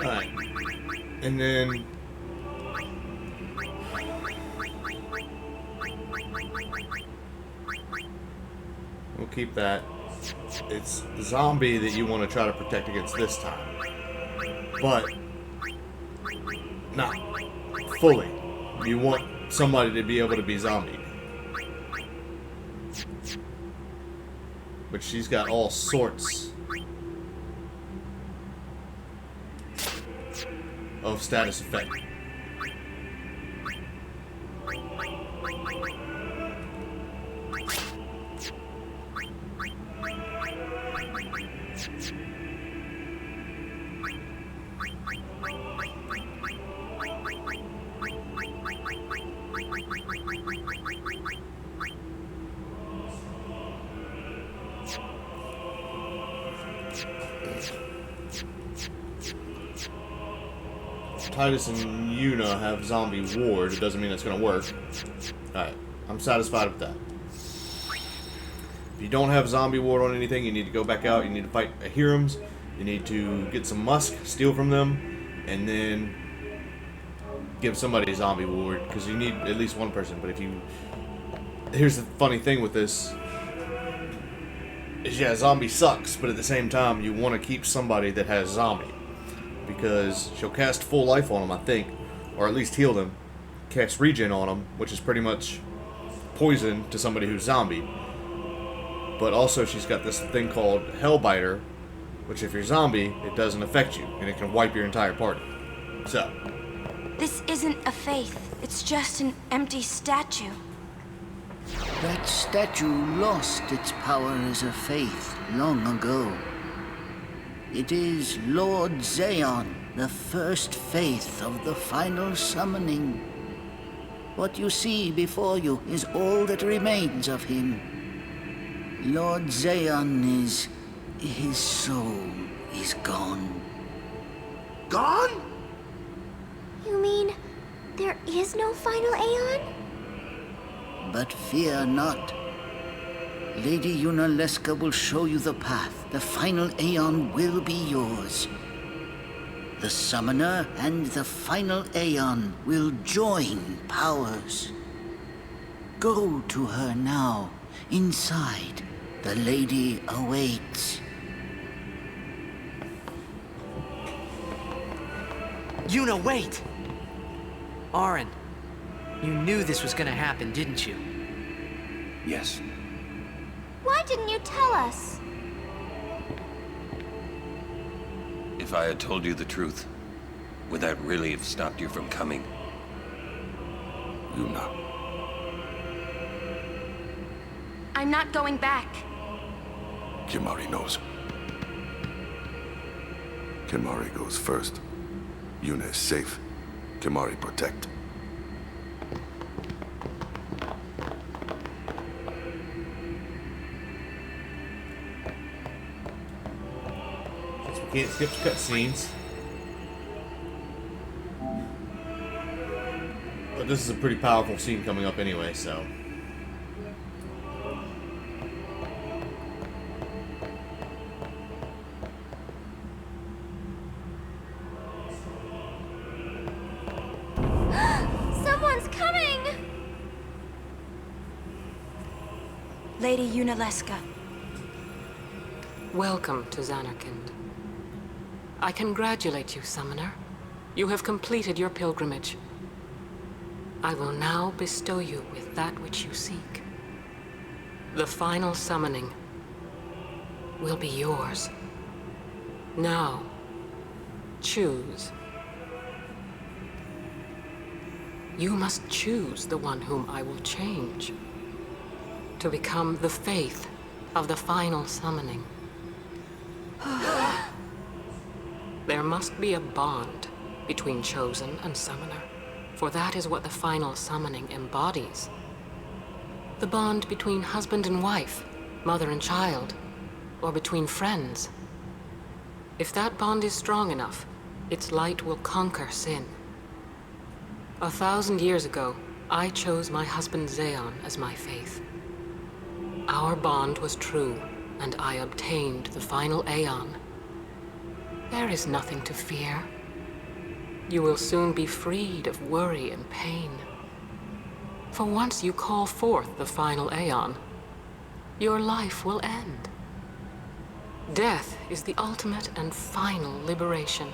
Alright. And then we'll keep that. It's the zombie that you want to try to protect against this time. But not fully. You want somebody to be able to be zombied. But she's got all sorts of status effect. Titus and Yuna have zombie ward. It doesn't mean it's going to work. Alright, I'm satisfied with that. If you don't have zombie ward on anything, you need to go back out. You need to fight Ahirams. You need to get some musk, steal from them, and then give somebody a zombie ward, because you need at least one person. But if you... Here's the funny thing with this. Is, yeah, zombie sucks, but at the same time, you want to keep somebody that has zombie. Because she'll cast full life on him, I think, or at least heal them. Cast regen on him, which is pretty much poison to somebody who's zombie. But also she's got this thing called Hellbiter, which if you're zombie, it doesn't affect you, and it can wipe your entire party. So.
This isn't a faith. It's just an empty statue.
That statue lost its power as a faith long ago. It is Lord Zaon, the first faith of the final summoning. What you see before you is all that remains of him. Lord Zaon is... his soul is gone.
Gone?
You mean there is no final Aeon?
But fear not. Lady Yunaleska will show you the path. The final Aeon will be yours. The Summoner and the final Aeon will join powers. Go to her now. Inside, the lady awaits.
Yuna, wait! Aaron, you knew this was gonna happen, didn't you?
Yes.
Why didn't you tell us?
If I had told you the truth, would that really have stopped you from coming?
Yuna.
I'm not going back.
Kimahri knows. Kimahri goes first. Yuna is safe. Kimahri protect.
Since we can't skip cutscenes. But this is a pretty powerful scene coming up anyway, so.
Someone's coming!
Lady Yunaleska.
Welcome to Zanarkand. I congratulate you, Summoner. You have completed your pilgrimage. I will now bestow you with that which you seek. The final summoning will be yours. Now, choose. You must choose the one whom I will change, to become the faith of the final summoning. There must be a bond between Chosen and Summoner, for that is what the final summoning embodies. The bond between husband and wife, mother and child, or between friends. If that bond is strong enough, its light will conquer sin. 1,000 years ago, I chose my husband Zeon as my faith. Our bond was true, and I obtained the final Aeon. There is nothing to fear. You will soon be freed of worry and pain. For once you call forth the final Aeon, your life will end. Death is the ultimate and final liberation.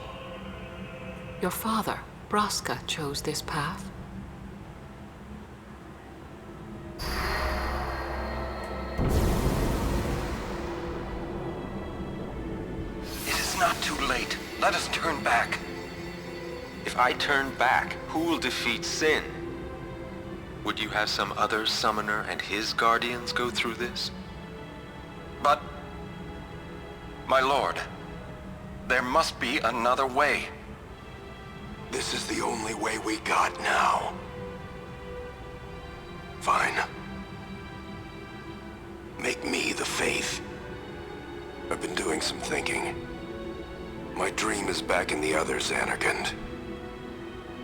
Your father, Braska, chose this path.
It is not too late. Let us turn back.
If I turn back, who will defeat Sin? Would you have some other summoner and his guardians go through this?
But, my lord, there must be another way.
This is the only way we got now. Fine. Make me the faith. I've been doing some thinking. My dream is back in the other Zanarkand.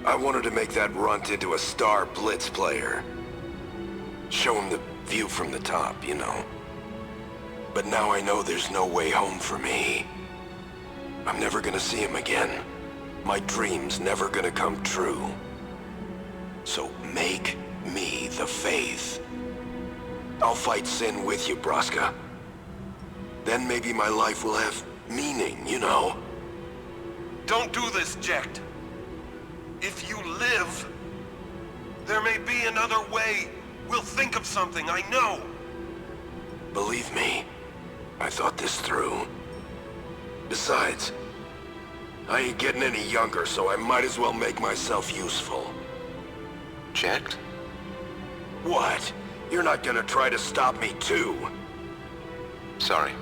I wanted to make that runt into a star blitz player. Show him the view from the top, you know. But now I know there's no way home for me. I'm never gonna see him again. My dream's never gonna come true. So make me the faith. I'll fight Sin with you, Braska. Then maybe my life will have meaning, you know? Don't do this, Jecht. If you live, there may be another way. We'll think of something, I know. Believe me, I thought this through. Besides, I ain't getting any younger, so I might as well make myself useful.
Jecht?
What? You're not gonna try to stop me too?
Sorry.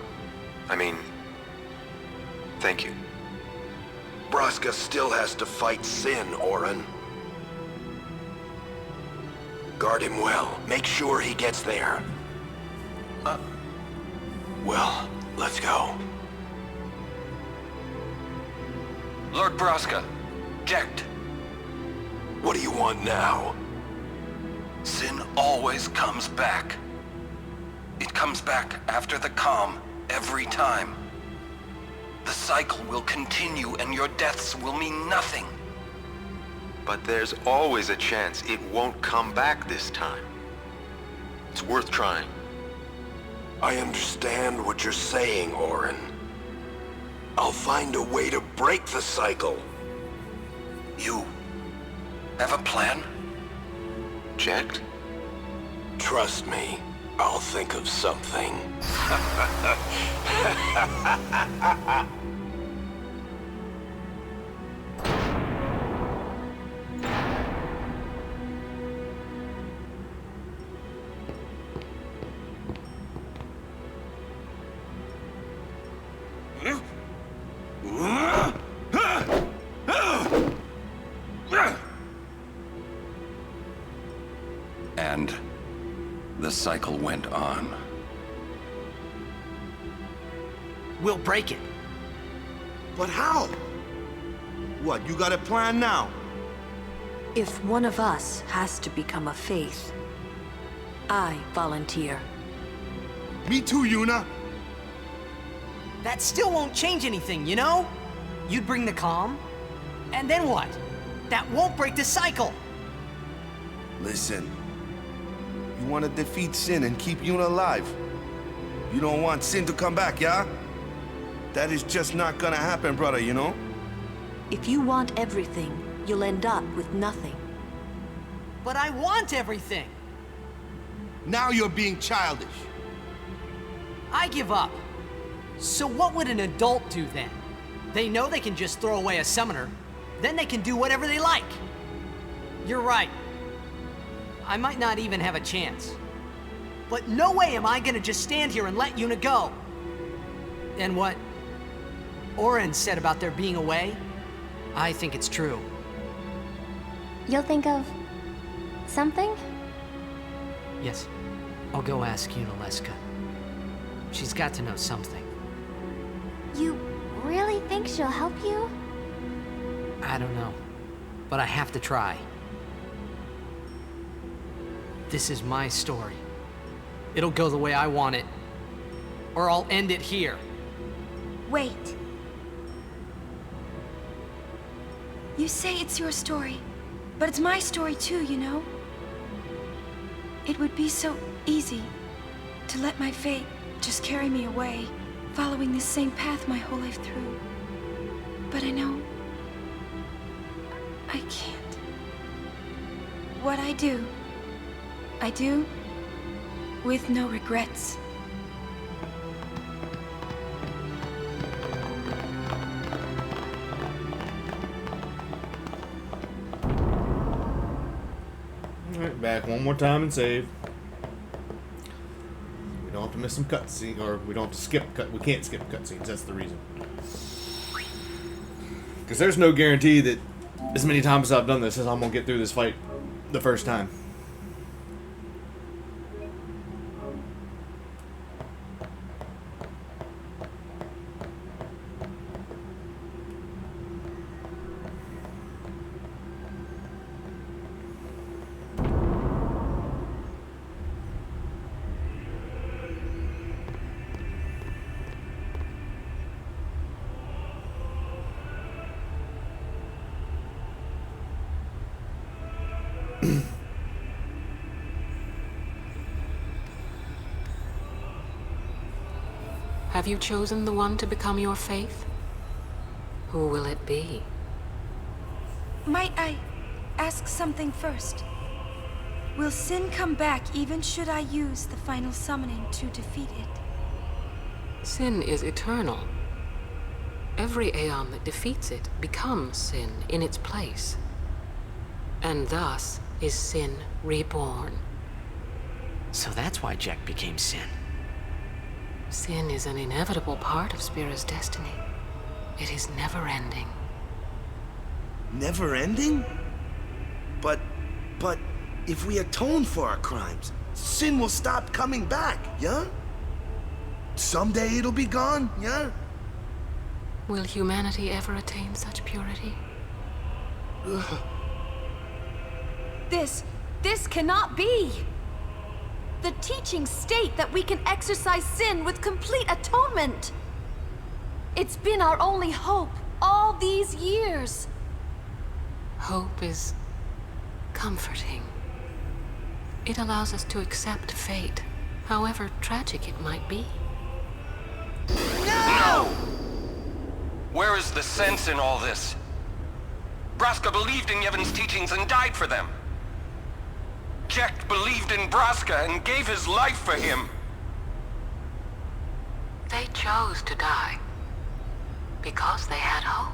I mean, thank you.
Braska still has to fight Sin, Orin. Guard him well. Make sure he gets there. Well, let's go.
Lord Braska, Jecht.
What do you want now?
Sin always comes back. It comes back after the calm, every time. The cycle will continue and your deaths will mean nothing.
But there's always a chance it won't come back this time. It's worth trying.
I understand what you're saying, Orin. I'll find a way to break the cycle.
You have a plan?
Jecht?
Trust me, I'll think of something.
And the cycle went on.
We'll break it.
But how? What, you got a plan now?
If one of us has to become a faith, I volunteer.
Me too, Yuna.
That still won't change anything, you know? You'd bring the calm, and then what? That won't break the cycle!
Listen, you want to defeat Sin and keep Yuna alive. You don't want Sin to come back, yeah? That is just not gonna happen, brother, you know?
If you want everything, you'll end up with nothing.
But I want everything!
Now you're being childish.
I give up. So what would an adult do then? They know they can just throw away a summoner, then they can do whatever they like. You're right. I might not even have a chance. But no way am I gonna just stand here and let Yuna go. And what Oren said about there being a way, I think it's true.
You'll think of something?
Yes, I'll go ask Yunalesca. She's got to know something.
You really think she'll help you?
I don't know, but I have to try. This is my story. It'll go the way I want it, or I'll end it here.
Wait. You say it's your story, but it's my story too, you know? It would be so easy to let my fate just carry me away, following this same path my whole life through. But I know I can't. What I do with no regrets.
Alright, back one more time and save. We don't have to miss some cutscenes, or we don't have to skip we can't skip cutscenes, that's the reason. Because there's no guarantee that as many times as I've done this as I'm gonna get through this fight the first time.
Have you chosen the one to become your faith? Who will it be?
Might I ask something first? Will Sin come back even should I use the final summoning to defeat it?
Sin is eternal. Every Aeon that defeats it becomes Sin in its place. And thus is Sin reborn.
So that's why Jack became Sin.
Sin is an inevitable part of Spira's destiny. It is never-ending.
Never ending? But if we atone for our crimes, Sin will stop coming back, yeah? Someday it'll be gone, yeah?
Will humanity ever attain such purity?
This cannot be! The teachings state that we can exercise sin with complete atonement! It's been our only hope all these years!
Hope is comforting. It allows us to accept fate, however tragic it might be.
No! Where is the sense in all this? Braska believed in Yevon's teachings and died for them. Jack believed in Braska and gave his life for him.
They chose to die because they had hope.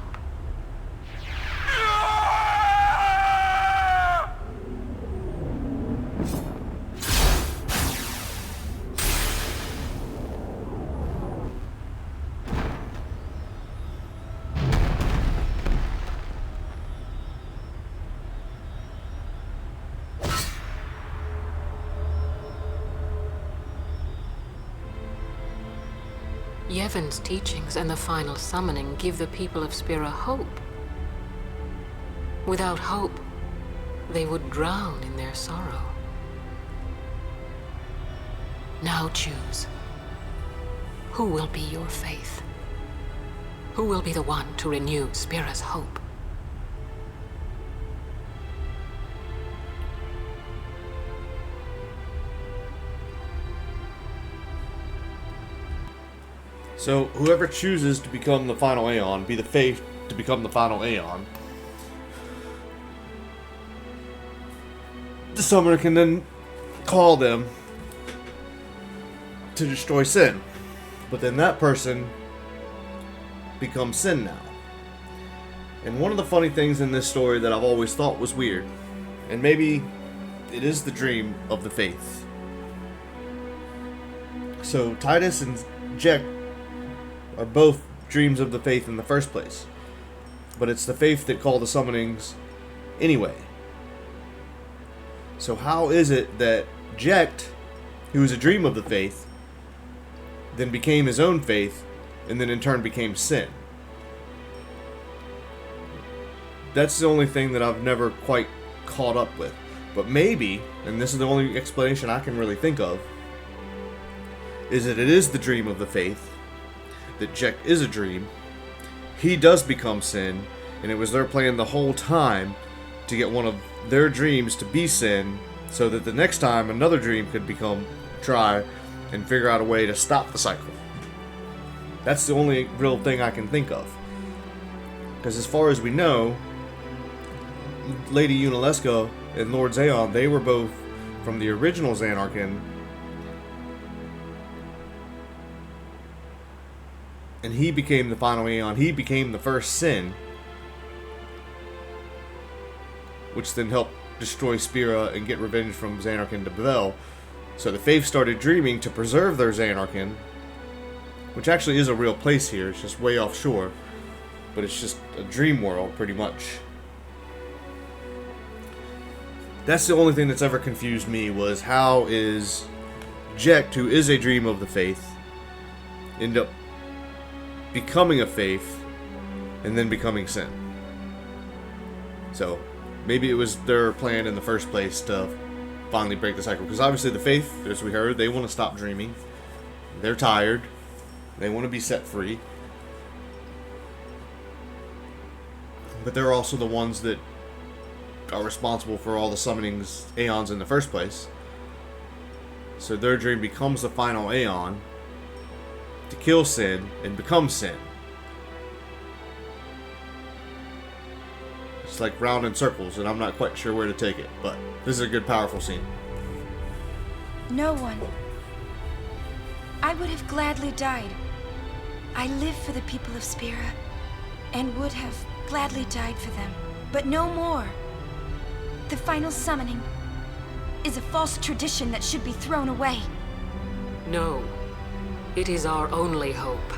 Yevon's teachings and the final summoning give the people of Spira hope. Without hope, they would drown in their sorrow. Now choose. Who will be your faith? Who will be the one to renew Spira's hope?
So, whoever chooses to become the final Aeon, be the faith to become the final Aeon, the summoner can then call them to destroy Sin. But then that person becomes Sin now. And one of the funny things in this story that I've always thought was weird, and maybe it is the dream of the faith. So Titus and Jek are both dreams of the faith in the first place. But it's the faith that called the summonings anyway. So how is it that Jekt, who was a dream of the faith, then became his own faith, and then in turn became Sin? That's the only thing that I've never quite caught up with. But maybe, and this is the only explanation I can really think of, is that it is the dream of the faith, that Jekt is a dream, he does become Sin, and it was their plan the whole time to get one of their dreams to be Sin, so that the next time another dream could try and figure out a way to stop the cycle. That's the only real thing I can think of. Because as far as we know, Lady Yunalesca and Lord Zaon, they were both from the original Zanarkand, and he became the final Aeon. He became the first Sin, which then helped destroy Spira and get revenge from Zanarkand to Bevel. So the Faith started dreaming to preserve their Zanarkand, which actually is a real place here. It's just way offshore, but it's just a dream world, pretty much. That's the only thing that's ever confused me, was how is Jekt, who is a dream of the Faith, end up becoming a Faith and then becoming Sin? So maybe it was their plan in the first place to finally break the cycle. Because obviously the Faith, as we heard, they want to stop dreaming. They're tired. They want to be set free. But they're also the ones that are responsible for all the summonings Aeons in the first place. So their dream becomes the final Aeon to kill Sin and become Sin. It's like round in circles, and I'm not quite sure where to take it, but this is a good, powerful scene.
No one. I would have gladly died. I live for the people of Spira, and would have gladly died for them, but no more. The final summoning is a false tradition that should be thrown away.
No. It is our only hope.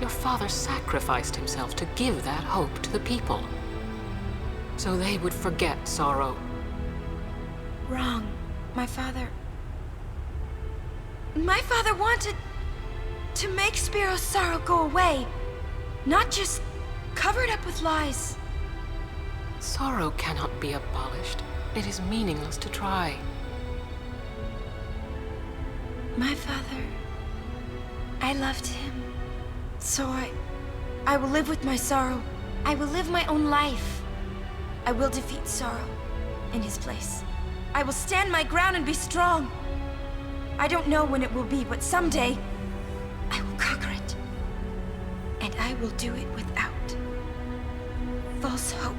Your father sacrificed himself to give that hope to the people, so they would forget sorrow.
Wrong. My father wanted to make Spiro's sorrow go away, not just cover it up with lies.
Sorrow cannot be abolished. It is meaningless to try.
My father, I loved him. So I will live with my sorrow. I will live my own life. I will defeat sorrow in his place. I will stand my ground and be strong. I don't know when it will be, but someday I will conquer it. And I will do it without false hope.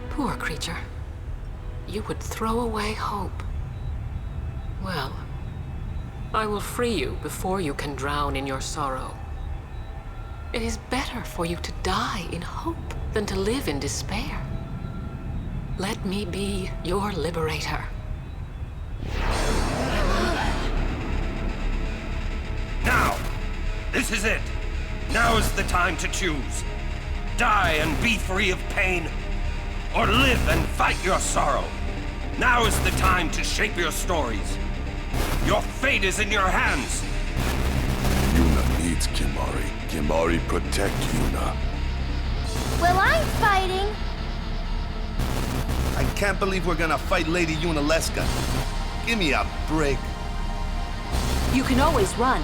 Poor creature. You would throw away hope. Well, I will free you before you can drown in your sorrow. It is better for you to die in hope than to live in despair. Let me be your liberator.
Now! This is it! Now is the time to choose. Die and be free of pain, or live and fight your sorrow. Now is the time to shape your stories. Your fate is in your hands.
Yuna needs Kimahri. Kimahri protect Yuna.
Well, I'm fighting.
I can't believe we're gonna fight Lady Yunalesca. Give me a break.
You can always run.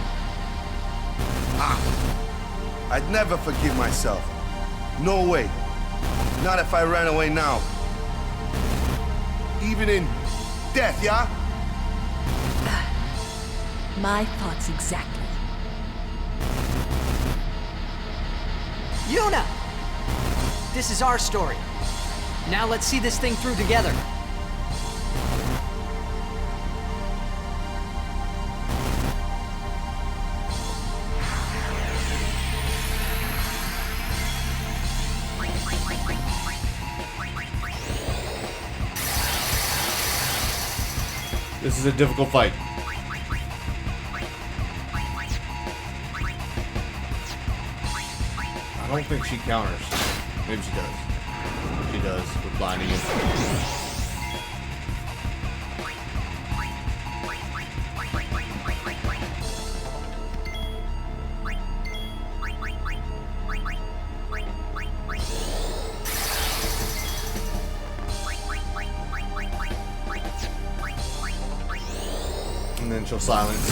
I'd never forgive myself. No way. Not if I ran away now. Even in death, yeah?
My thoughts exactly.
Yuna! This is our story. Now let's see this thing through together.
This is a difficult fight. I don't think she counters. Maybe she does. She does with blinding it. And then she'll silence.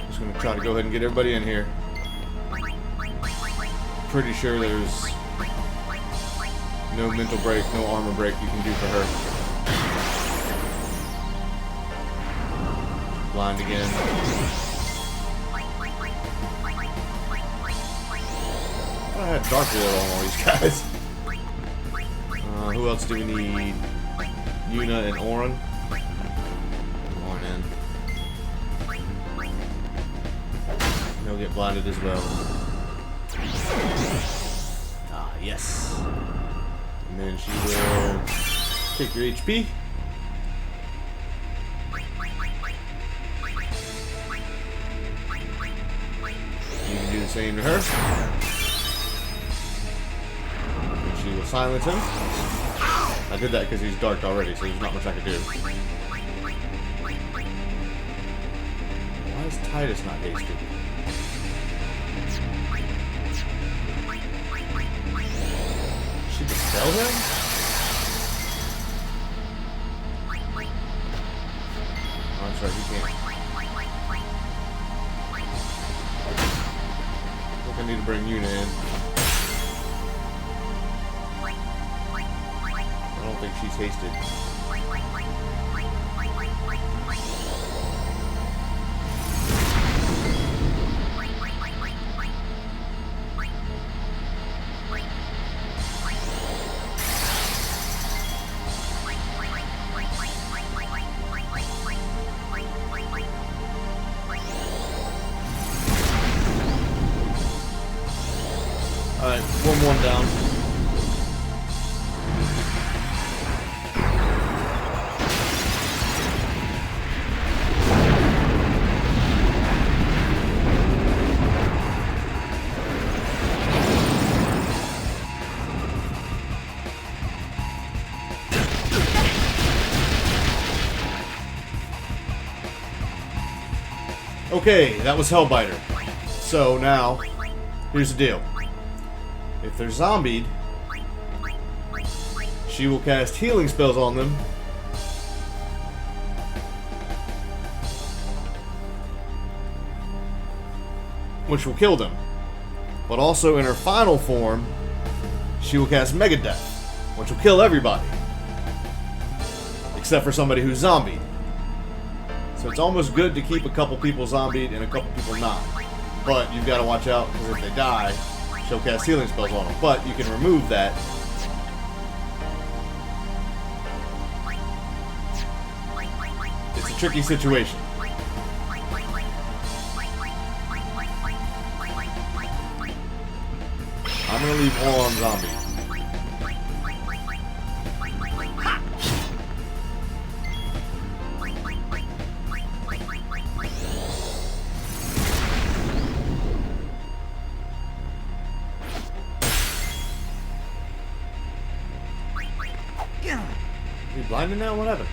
Just gonna try to go ahead and get everybody in here. Pretty sure there's no mental break, no armor break you can do for her. Blind again. I had Dark Lord on all these guys. Who else do we need? Yuna and Orin. Come on in. He'll get blinded as well. Ah, yes. And then she will take your HP. You can do the same to her. She will silence him. I did that because he's dark already, so there's not much I could do. Why is Titus not hasted? She dispel him? Oh, that's right, he can't. I think I need to bring Yuna in. I don't think she's hasted. Alright, one down. Okay, that was Hellbiter. So now, here's the deal. If they're zombied, she will cast healing spells on them. Which will kill them. But also in her final form, she will cast Mega Death, which will kill everybody. Except for somebody who's zombied. So it's almost good to keep a couple people zombied and a couple people not. But you've got to watch out, because if they die, she'll cast healing spells on them. But you can remove that. It's a tricky situation. I'm going to leave Oron zombie. You blinded now? What happened?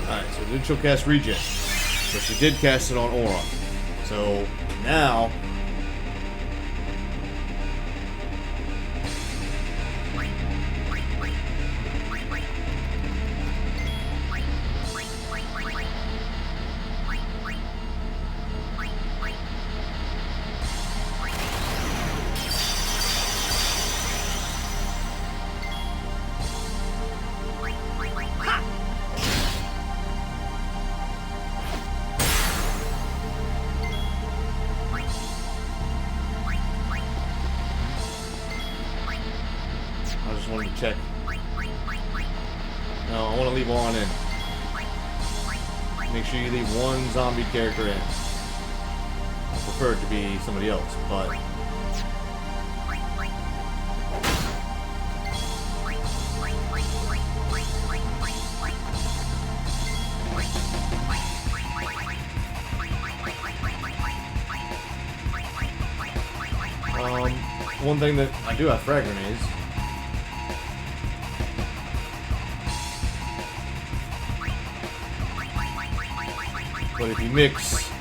Alright, so then she'll cast Regen. So she did cast it on Oron. So now I just wanted to check. No, I want to leave one in. Make sure you leave one zombie character in. I prefer it to be somebody else, but... one thing that I do have frag grenades. But if you mix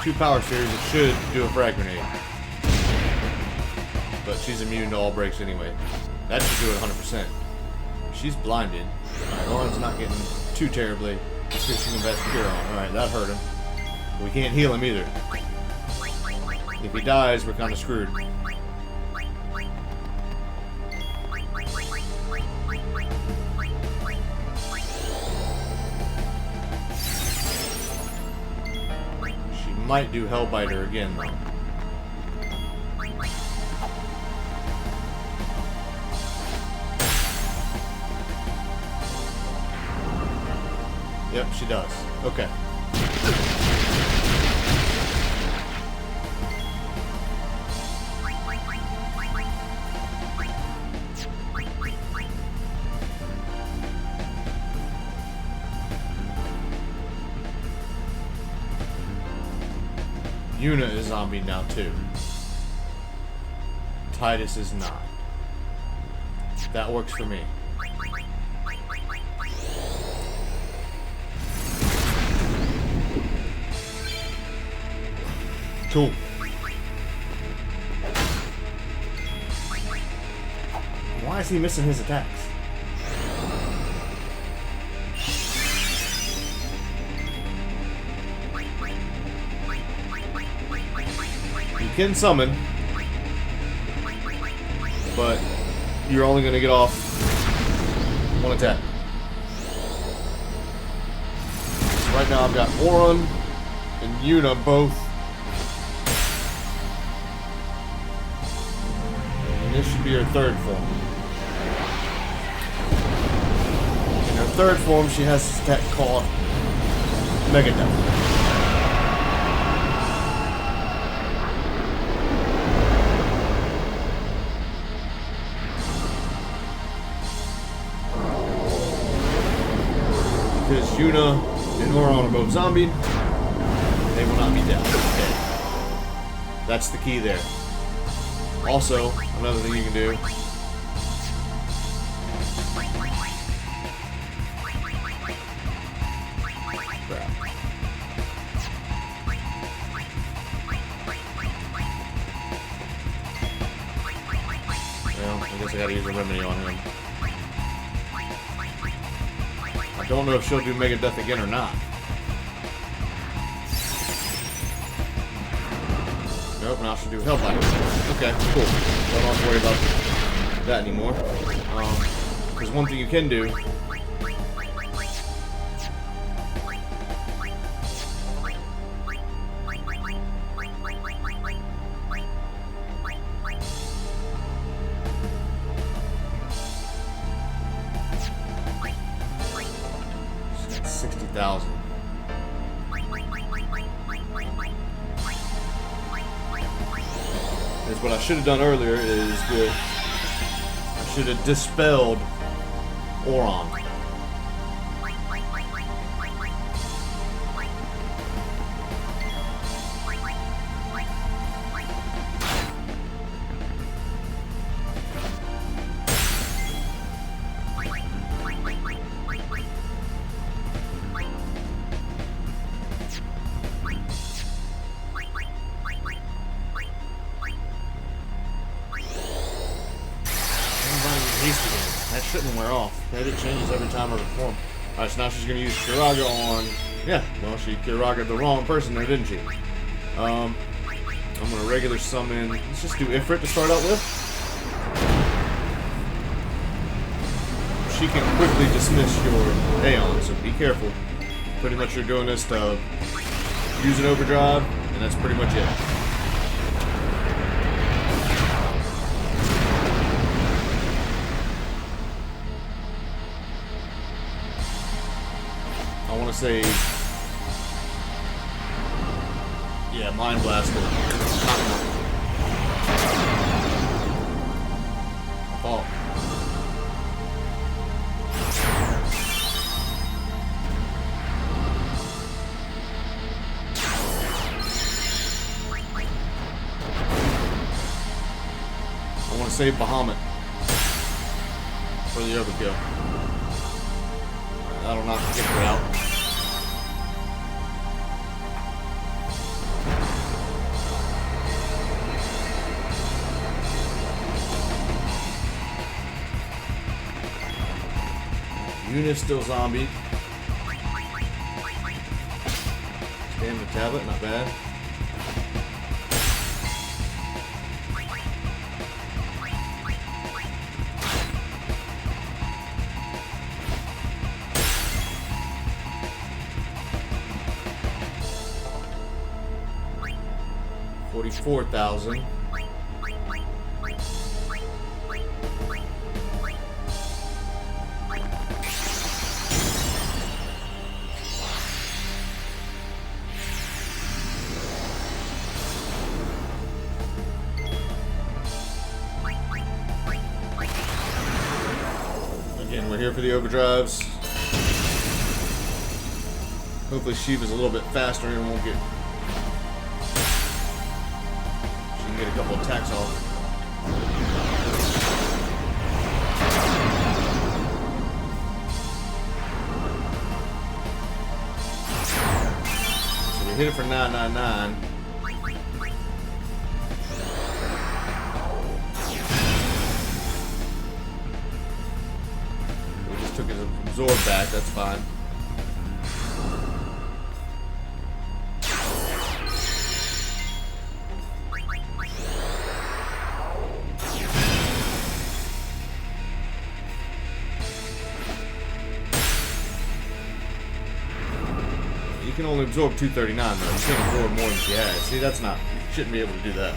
2 power spheres, it should do a frag grenade. But she's immune to all breaks anyway. That should do it 100%. She's blinded. Alright, Oren's not getting too terribly. Fixing the best cure on. Alright, that hurt him. We can't heal him either. If he dies, we're kind of screwed. She might do Hellbiter again, though. Yep, she does. Okay. Yuna is zombie now too. Titus is not. That works for me. Cool. Why is he missing his attacks? You can summon, but you're only going to get off 1 attack. So right now I've got Oren and Yuna both. And this should be her 3rd form. In her 3rd form, she has this attack called Mega Death. Because Yuna and Oren are both zombie, they will not be dead. Okay. That's the key there. Also, another thing you can do. Crap. Well, I guess I gotta use a remedy on him. I don't know if she'll do Mega Death again or not. Nope, now she'll do Hellbiter. Okay, cool. Don't have to worry about that anymore. There's one thing you can do. She's got 60,000. What I should have done earlier is I should have dispelled Oren. That shouldn't wear off. That it changes every time I perform. Alright, so now she's gonna use Kiraga on... Yeah, well, she Kiraga'd the wrong person there, didn't she? I'm gonna regular summon... Let's just do Ifrit to start out with. She can quickly dismiss your Aeon, so be careful. Pretty much you're doing this to use an overdrive, and that's pretty much it. I want to say, yeah, Mind Blast will knock him out. Oh. I want to save Bahamut for the overkill. That'll knock the Gifter out. Unit's still zombied. Stamina tablet, not bad. $44,000. Again, we're here for the overdrives. Hopefully Shiva's a little bit faster and won't get... She can get a couple attacks off. So we hit it for 999. Took his absorb back, that's fine. You can only absorb 239 though. You can't absorb more than she has. See, that's not, you shouldn't be able to do that.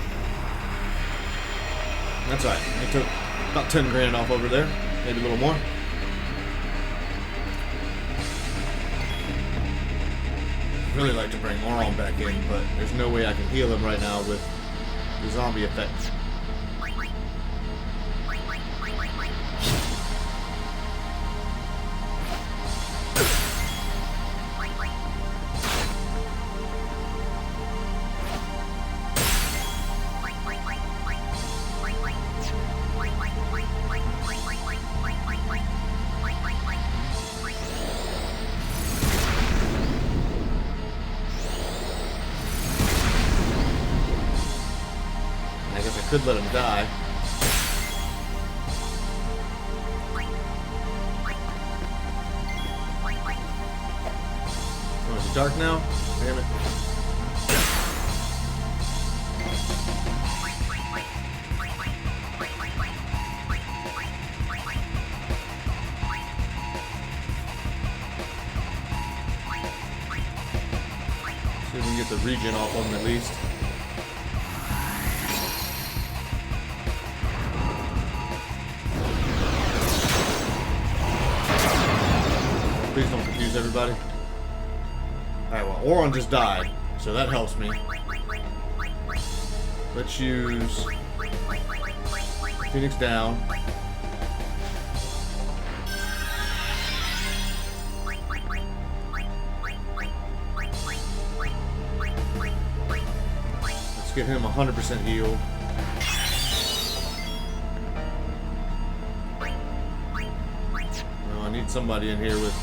That's alright. I took about 10 grand off over there. Maybe a little more. Really like to bring Auron back in, but there's no way I can heal him right now with the zombie effects. Could let him die. Oh, is it dark now? Damn it. See if we can get the regen off of him at least. Please don't confuse everybody. Alright, well, Auron just died, so that helps me. Let's use Phoenix down. Let's get him 100% healed. No, I need somebody in here with...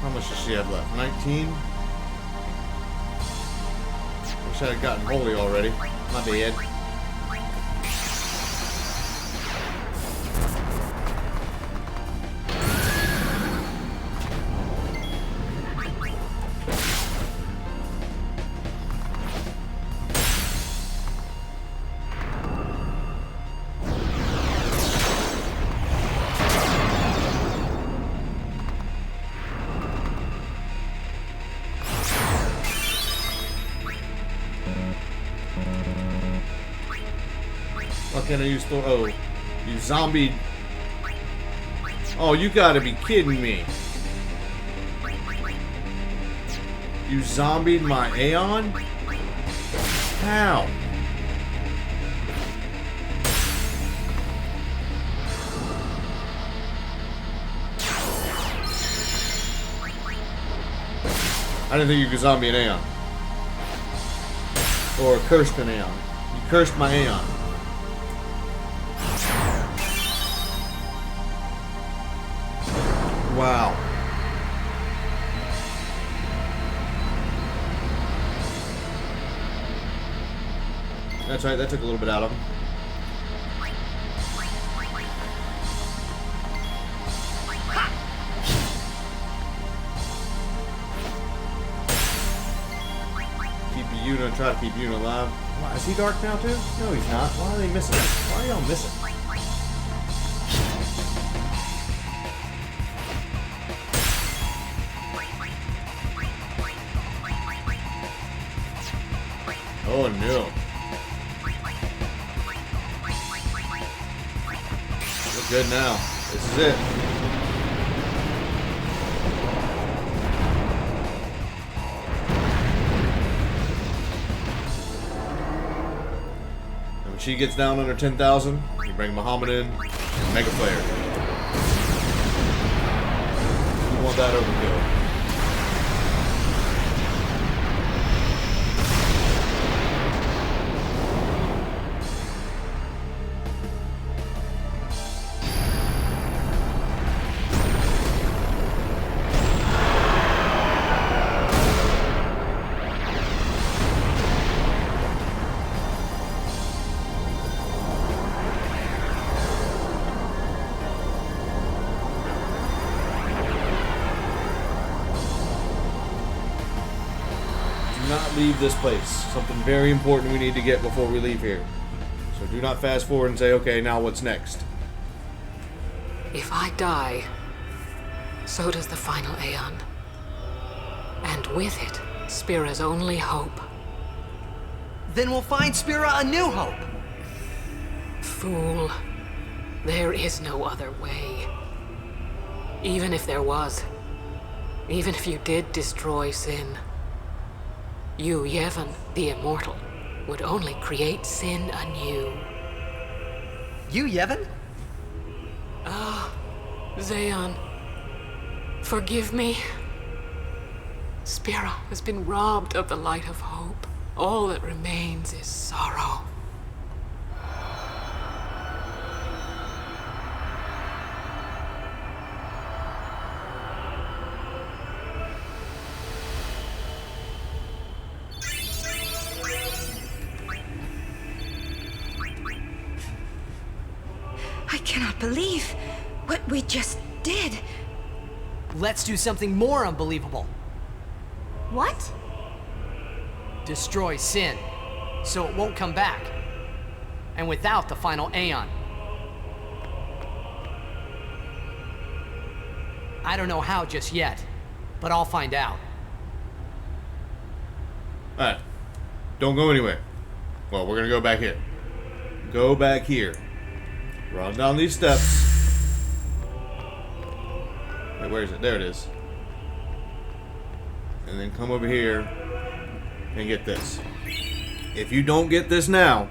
How much does she have left? 19? Wish I had gotten holy already. My bad. Why can't I use Thor? Oh, you zombied. Oh, you gotta be kidding me. You zombied my Aeon? How? I didn't think you could zombie an Aeon. Or cursed an Aeon. You cursed my Aeon. Wow. That's right, that took a little bit out of him. Try to keep Yuna alive. Why, is he dark now too? No, he's not. Why are they missing him? Why are y'all missing? Oh no. We're good now. This is it. She gets down under 10,000, you bring Muhammad in, Mega Flare. You want that overkill. Not leave this place. Something very important we need to get before we leave here. So do not fast forward and say, okay, now what's next?
If I die, so does the final Aeon. And with it, Spira's only hope.
Then we'll find Spira a new hope.
Fool. There is no other way. Even if there was. Even if you did destroy Sin. You, Yevon, the Immortal, would only create Sin anew.
You, Yevon?
Ah, Zeon. Forgive me. Spira has been robbed of the light of hope. All that remains is sorrow.
I cannot believe what we just did.
Let's do something more unbelievable.
What?
Destroy Sin, so it won't come back. And without the final Aeon. I don't know how just yet, but I'll find out.
Alright. Don't go anywhere. Well, we're gonna go back here. Go back here. Run down these steps. Wait, where is it? There it is. And then come over here and get this. If you don't get this now,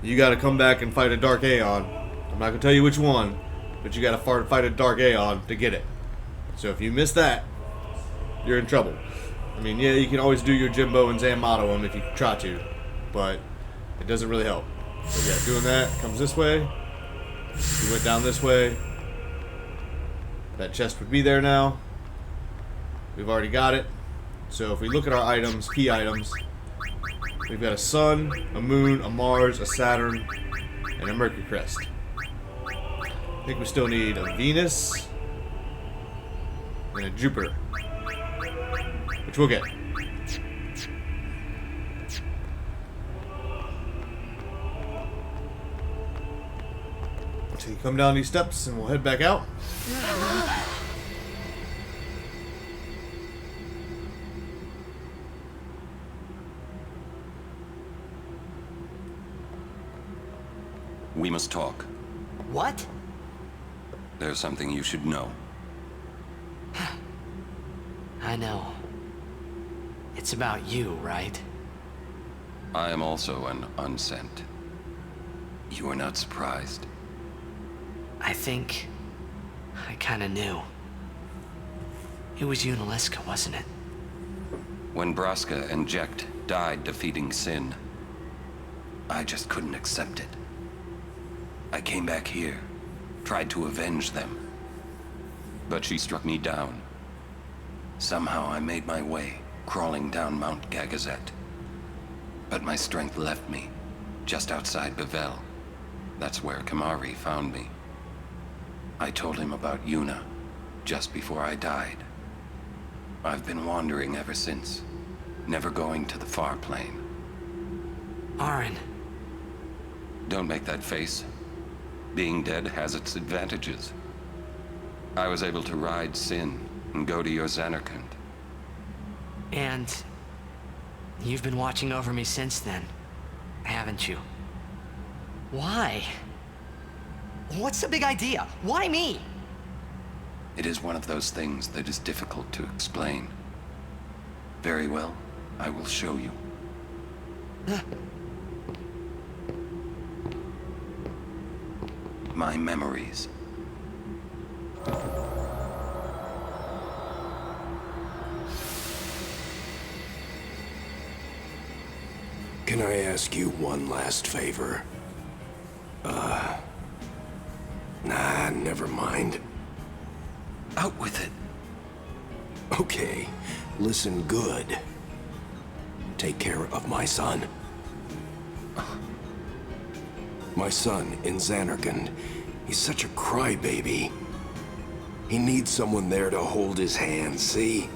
you gotta come back and fight a Dark Aeon. I'm not gonna tell you which one, but you gotta fight a Dark Aeon to get it. So if you miss that, you're in trouble. I mean, yeah, you can always do your Jimbo and Zamato them if you try to, but it doesn't really help. So yeah, doing that comes this way. You went down this way. That chest would be there now. We've already got it. So if we look at our items, key items, we've got a sun, a moon, a Mars, a Saturn, and a Mercury crest. I think we still need a Venus and a Jupiter, which we'll get. So you come down these steps and we'll head back out.
We must talk.
What?
There's something you should know.
I know. It's about you, right?
I am also an unsent. You are not surprised?
I think I kinda knew. It was Unaleska, wasn't it?
When Braska and Jecht died defeating Sin, I just couldn't accept it. I came back here, tried to avenge them. But she struck me down. Somehow I made my way, crawling down Mount Gagazet. But my strength left me, just outside Bevel. That's where Kamari found me. I told him about Yuna, just before I died. I've been wandering ever since, never going to the far plane.
Aaron.
Don't make that face. Being dead has its advantages. I was able to ride Sin and go to your Zanarkand.
And you've been watching over me since then, haven't you? Why? What's the big idea? Why me?
It is one of those things that is difficult to explain. Very well, I will show you. My memories.
Can I ask you one last favor? Nah, never mind.
Out with it.
Okay, listen good. Take care of my son. My son in Zanarkand. He's such a crybaby. He needs someone there to hold his hand, see?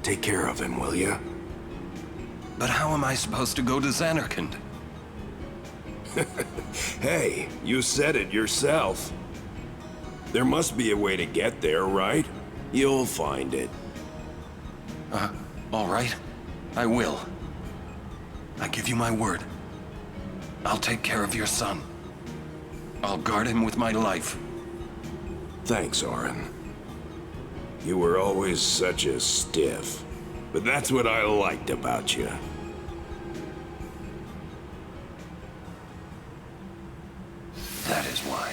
Take care of him, will you?
But how am I supposed to go to Zanarkand?
Hey, you said it yourself. There must be a way to get there, right? You'll find it.
All right. I will. I give you my word. I'll take care of your son. I'll guard him with my life.
Thanks, Orin. You were always such a stiff. But that's what I liked about you.
That is why.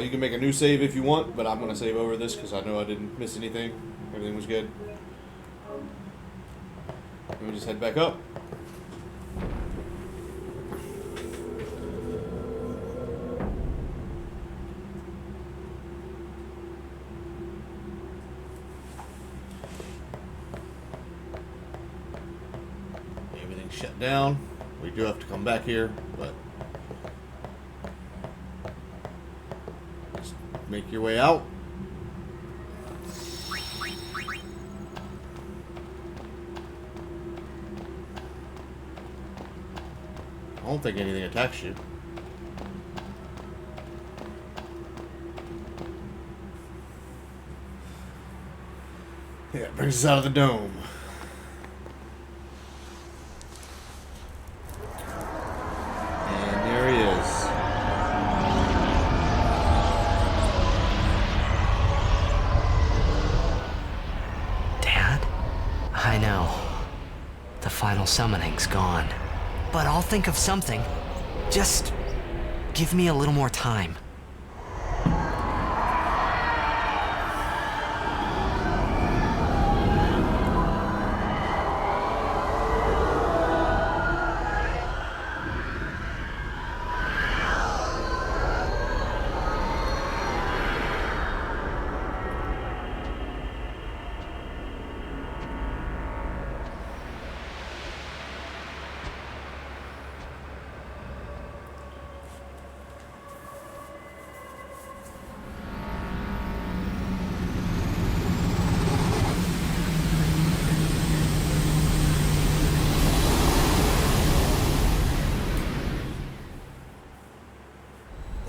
You can make a new save if you want, but I'm going to save over this because I know I didn't miss anything. Everything was good. Let me just head back up. Everything's shut down. We do have to come back here, but make your way out. I don't think anything attacks you. Yeah, it brings us out of the dome. And there he is.
I know. The final summoning's gone. But I'll think of something. Just give me a little more time.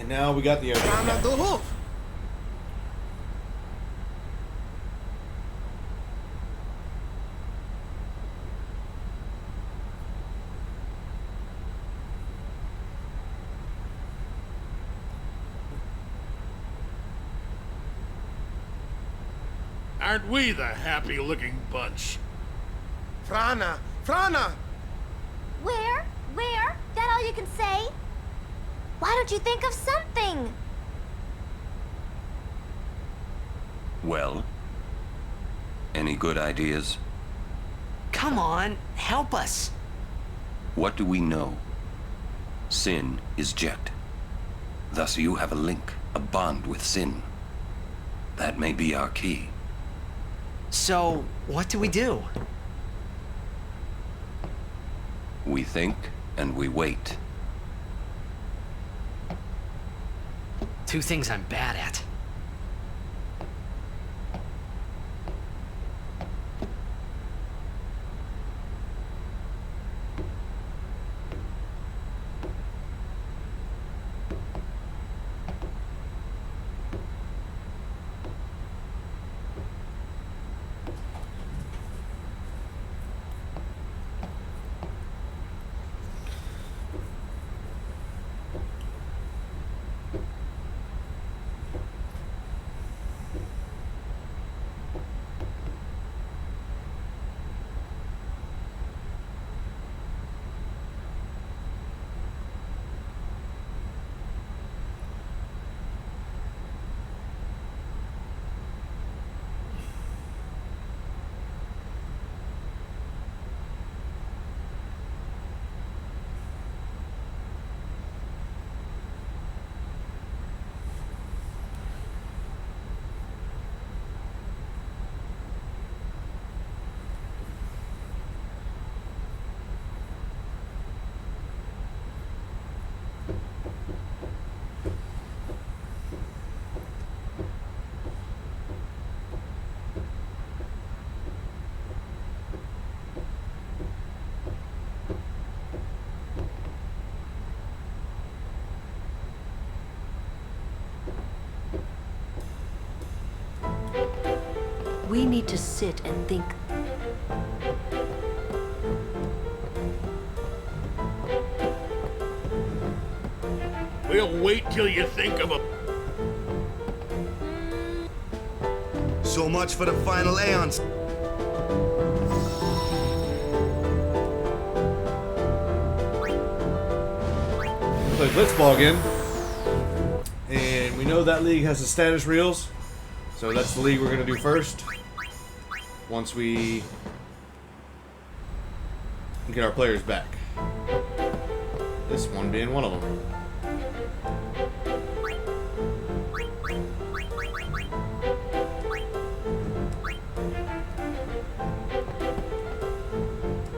And now we got the other.
Aren't we the happy-looking bunch?
Frana! Frana!
Where? Where? That all you can say? Why don't you think of something?
Well? Any good ideas?
Come on, help us.
What do we know? Sin is Jet. Thus you have a link, a bond with Sin. That may be our key.
So, what do we do?
We think and we wait.
Two things I'm bad at.
We need to sit and think.
We'll wait till you think of a...
So much for the final Aeons.
Play Blitzball again. And we know that league has the status reels. So that's the league we're going to do first. Once we get our players back. This one being one of them.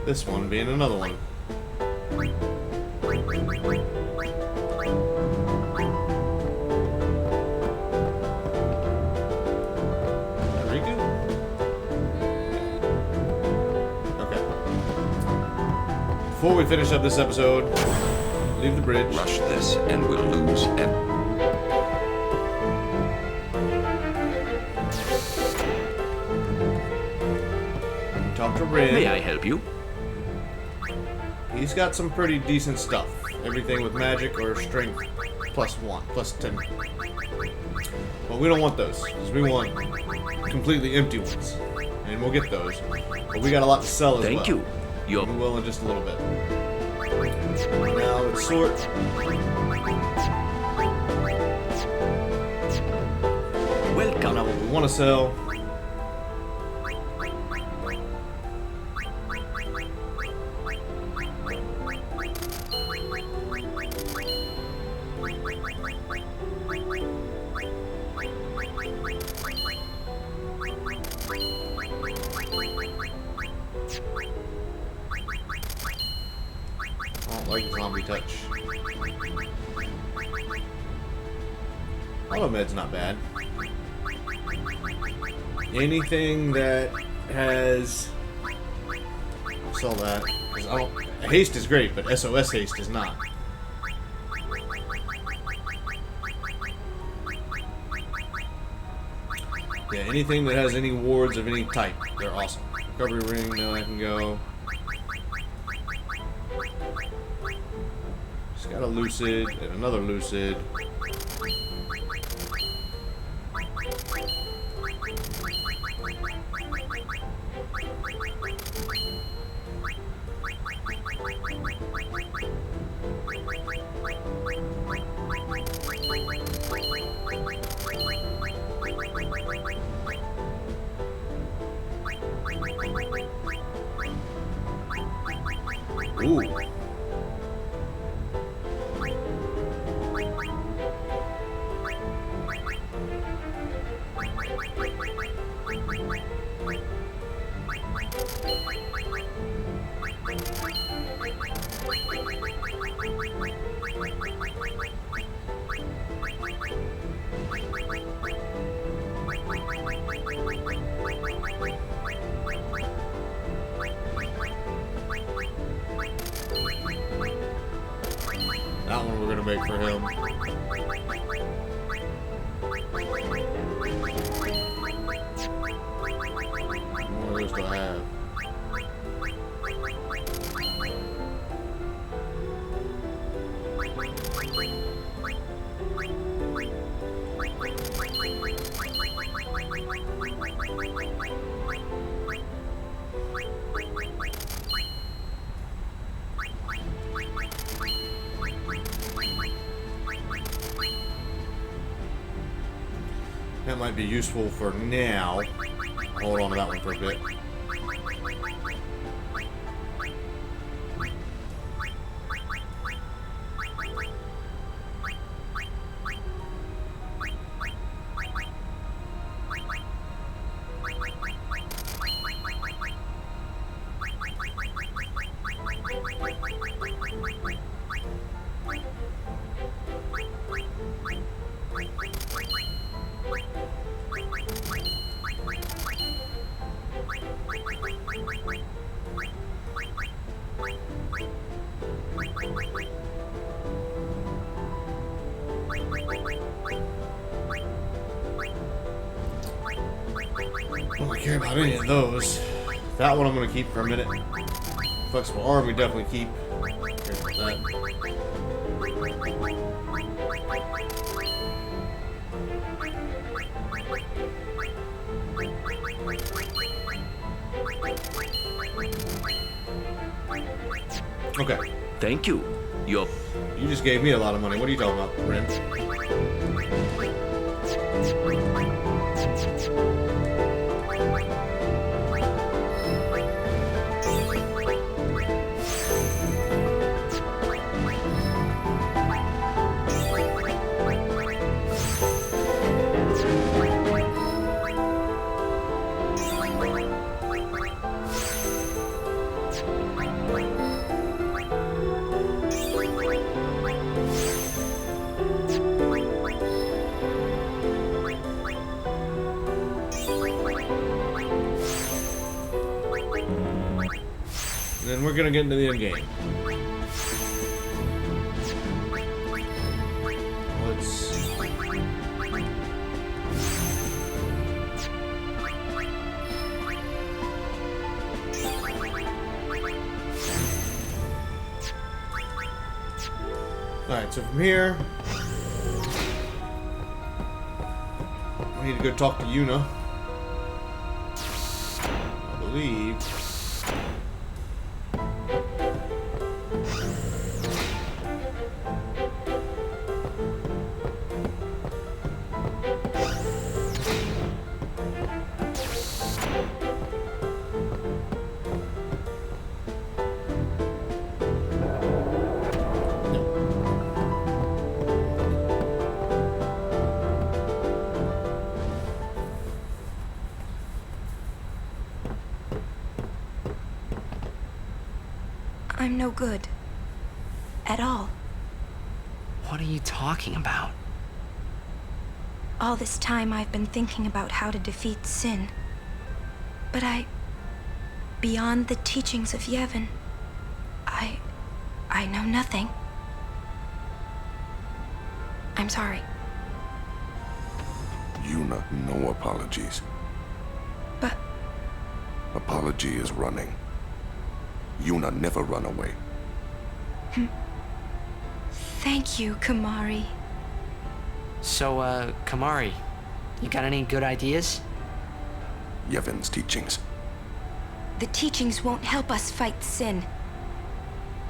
This one being another one. Before we finish up this episode, leave the bridge.
Rush this and we'll lose
Talk to Red.
May I help you?
He's got some pretty decent stuff. Everything with magic or strength +1, +10. Well, we don't want those, because we want completely empty ones. And we'll get those. But we got a lot to sell as well.
Thank you.
We will in just a little bit. Now let's sort.
Welcome.
Now what we want to sell. Like zombie touch. Automed's not bad. Anything that has... I'll sell that. 'Cause I don't... Haste is great, but SOS haste is not. Yeah, anything that has any wards of any type, they're awesome. Recovery ring, now I can go. Just got a lucid and another lucid. Ooh. That one we're gonna make for him. What more of those do I have? That might be useful for now. Hold on to that one for a bit. I don't care about any of those. That one I'm going to keep for a minute. Flexible arm we definitely keep. Care about that. Okay.
Thank you. You
just gave me a lot of money. What are you talking about, Ren? Then we're gonna get into the end game. Let's see. Alright, so from here, I need to go talk to Yuna. I believe.
I'm no good. At all.
What are you talking about?
All this time I've been thinking about how to defeat sin. But beyond the teachings of Yevon, I know nothing. I'm sorry.
Yuna, no apologies.
But...
Apology is running. Yuna never run away.
Thank you, Kamari.
So, Kamari, you got any good ideas?
Yevon's teachings.
The teachings won't help us fight Sin.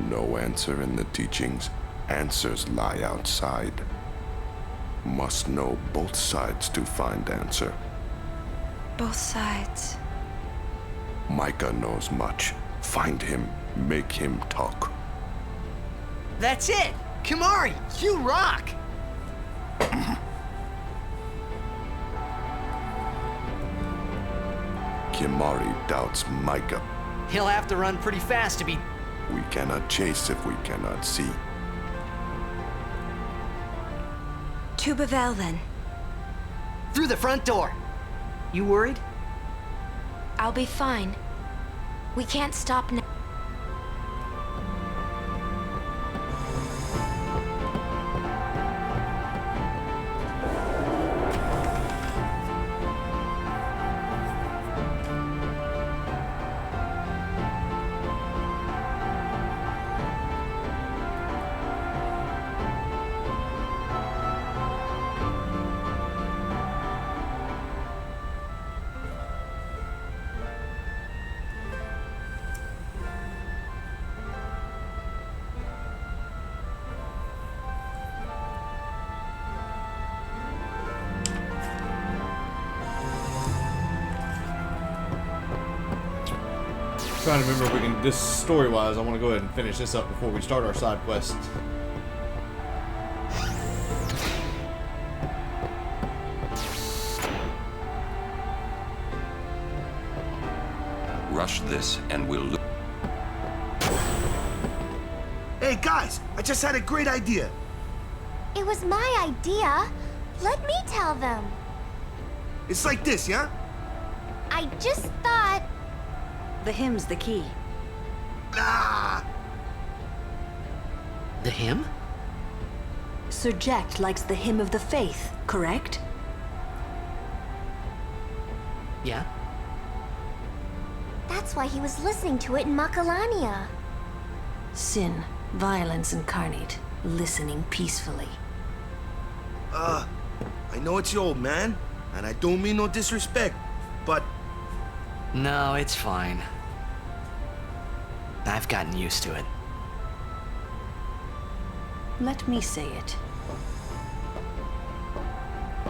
No answer in the teachings. Answers lie outside. Must know both sides to find answer.
Both sides.
Micah knows much. Find him, make him talk.
That's it! Kamari, you rock!
Kimari doubts Micah.
He'll have to run pretty fast to be...
We cannot chase if we cannot see.
To Bavel, then.
Through the front door. You worried?
I'll be fine. We can't stop now.
Trying to remember if we can, this story-wise, I want to go ahead and finish this up before we start our side quest.
Rush this and we'll lose.
Hey guys, I just had a great idea.
It was my idea. Let me tell them.
It's like this, yeah?
I just thought...
The hymn's the key.
Ah!
The hymn?
Sir Jack likes the hymn of the faith, correct?
Yeah.
That's why he was listening to it in Makalania.
Sin, violence incarnate, listening peacefully.
I know it's your old man, and I don't mean no disrespect, but...
No, it's fine. I've gotten used to it.
Let me say it.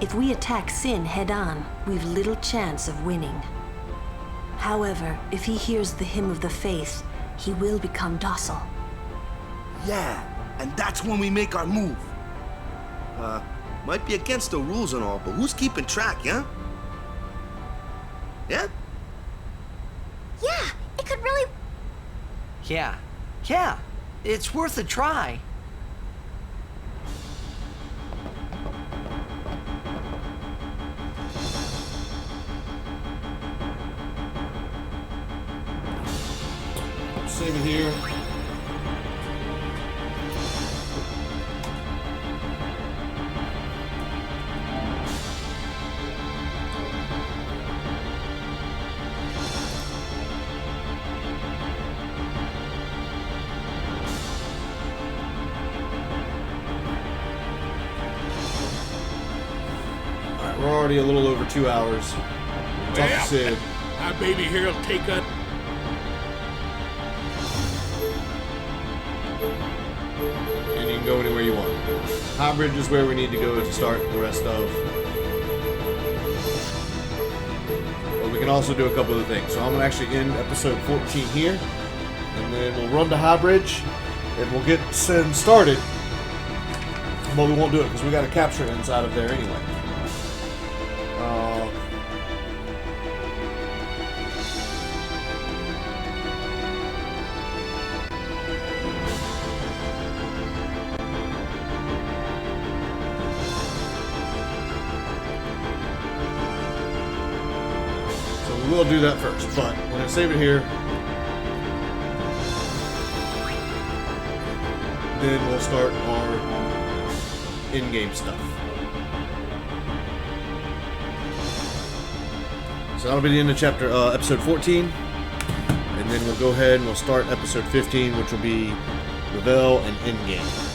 If we attack Sin head-on, we've little chance of winning. However, if he hears the hymn of the faith, he will become docile.
Yeah, and that's when we make our move. Might be against the rules and all, but who's keeping track, yeah? Yeah?
Yeah, it could really...
Yeah, it's worth a try.
Save it here. Alright, we're already a little over 2 hours. Talk to Sid.
My baby here will take a...
And you can go anywhere you want. High Bridge is where we need to go to start the rest of. But we can also do a couple of things. So I'm going to actually end episode 14 here. And then we'll run to High Bridge. And we'll get Sin started. But we won't do it because we got to capture it inside of there anyway. We'll do that first, but we're going to save it here. Then we'll start our in-game stuff. So that'll be the end of chapter episode 14, and then we'll go ahead and we'll start episode 15, which will be Revel and Endgame.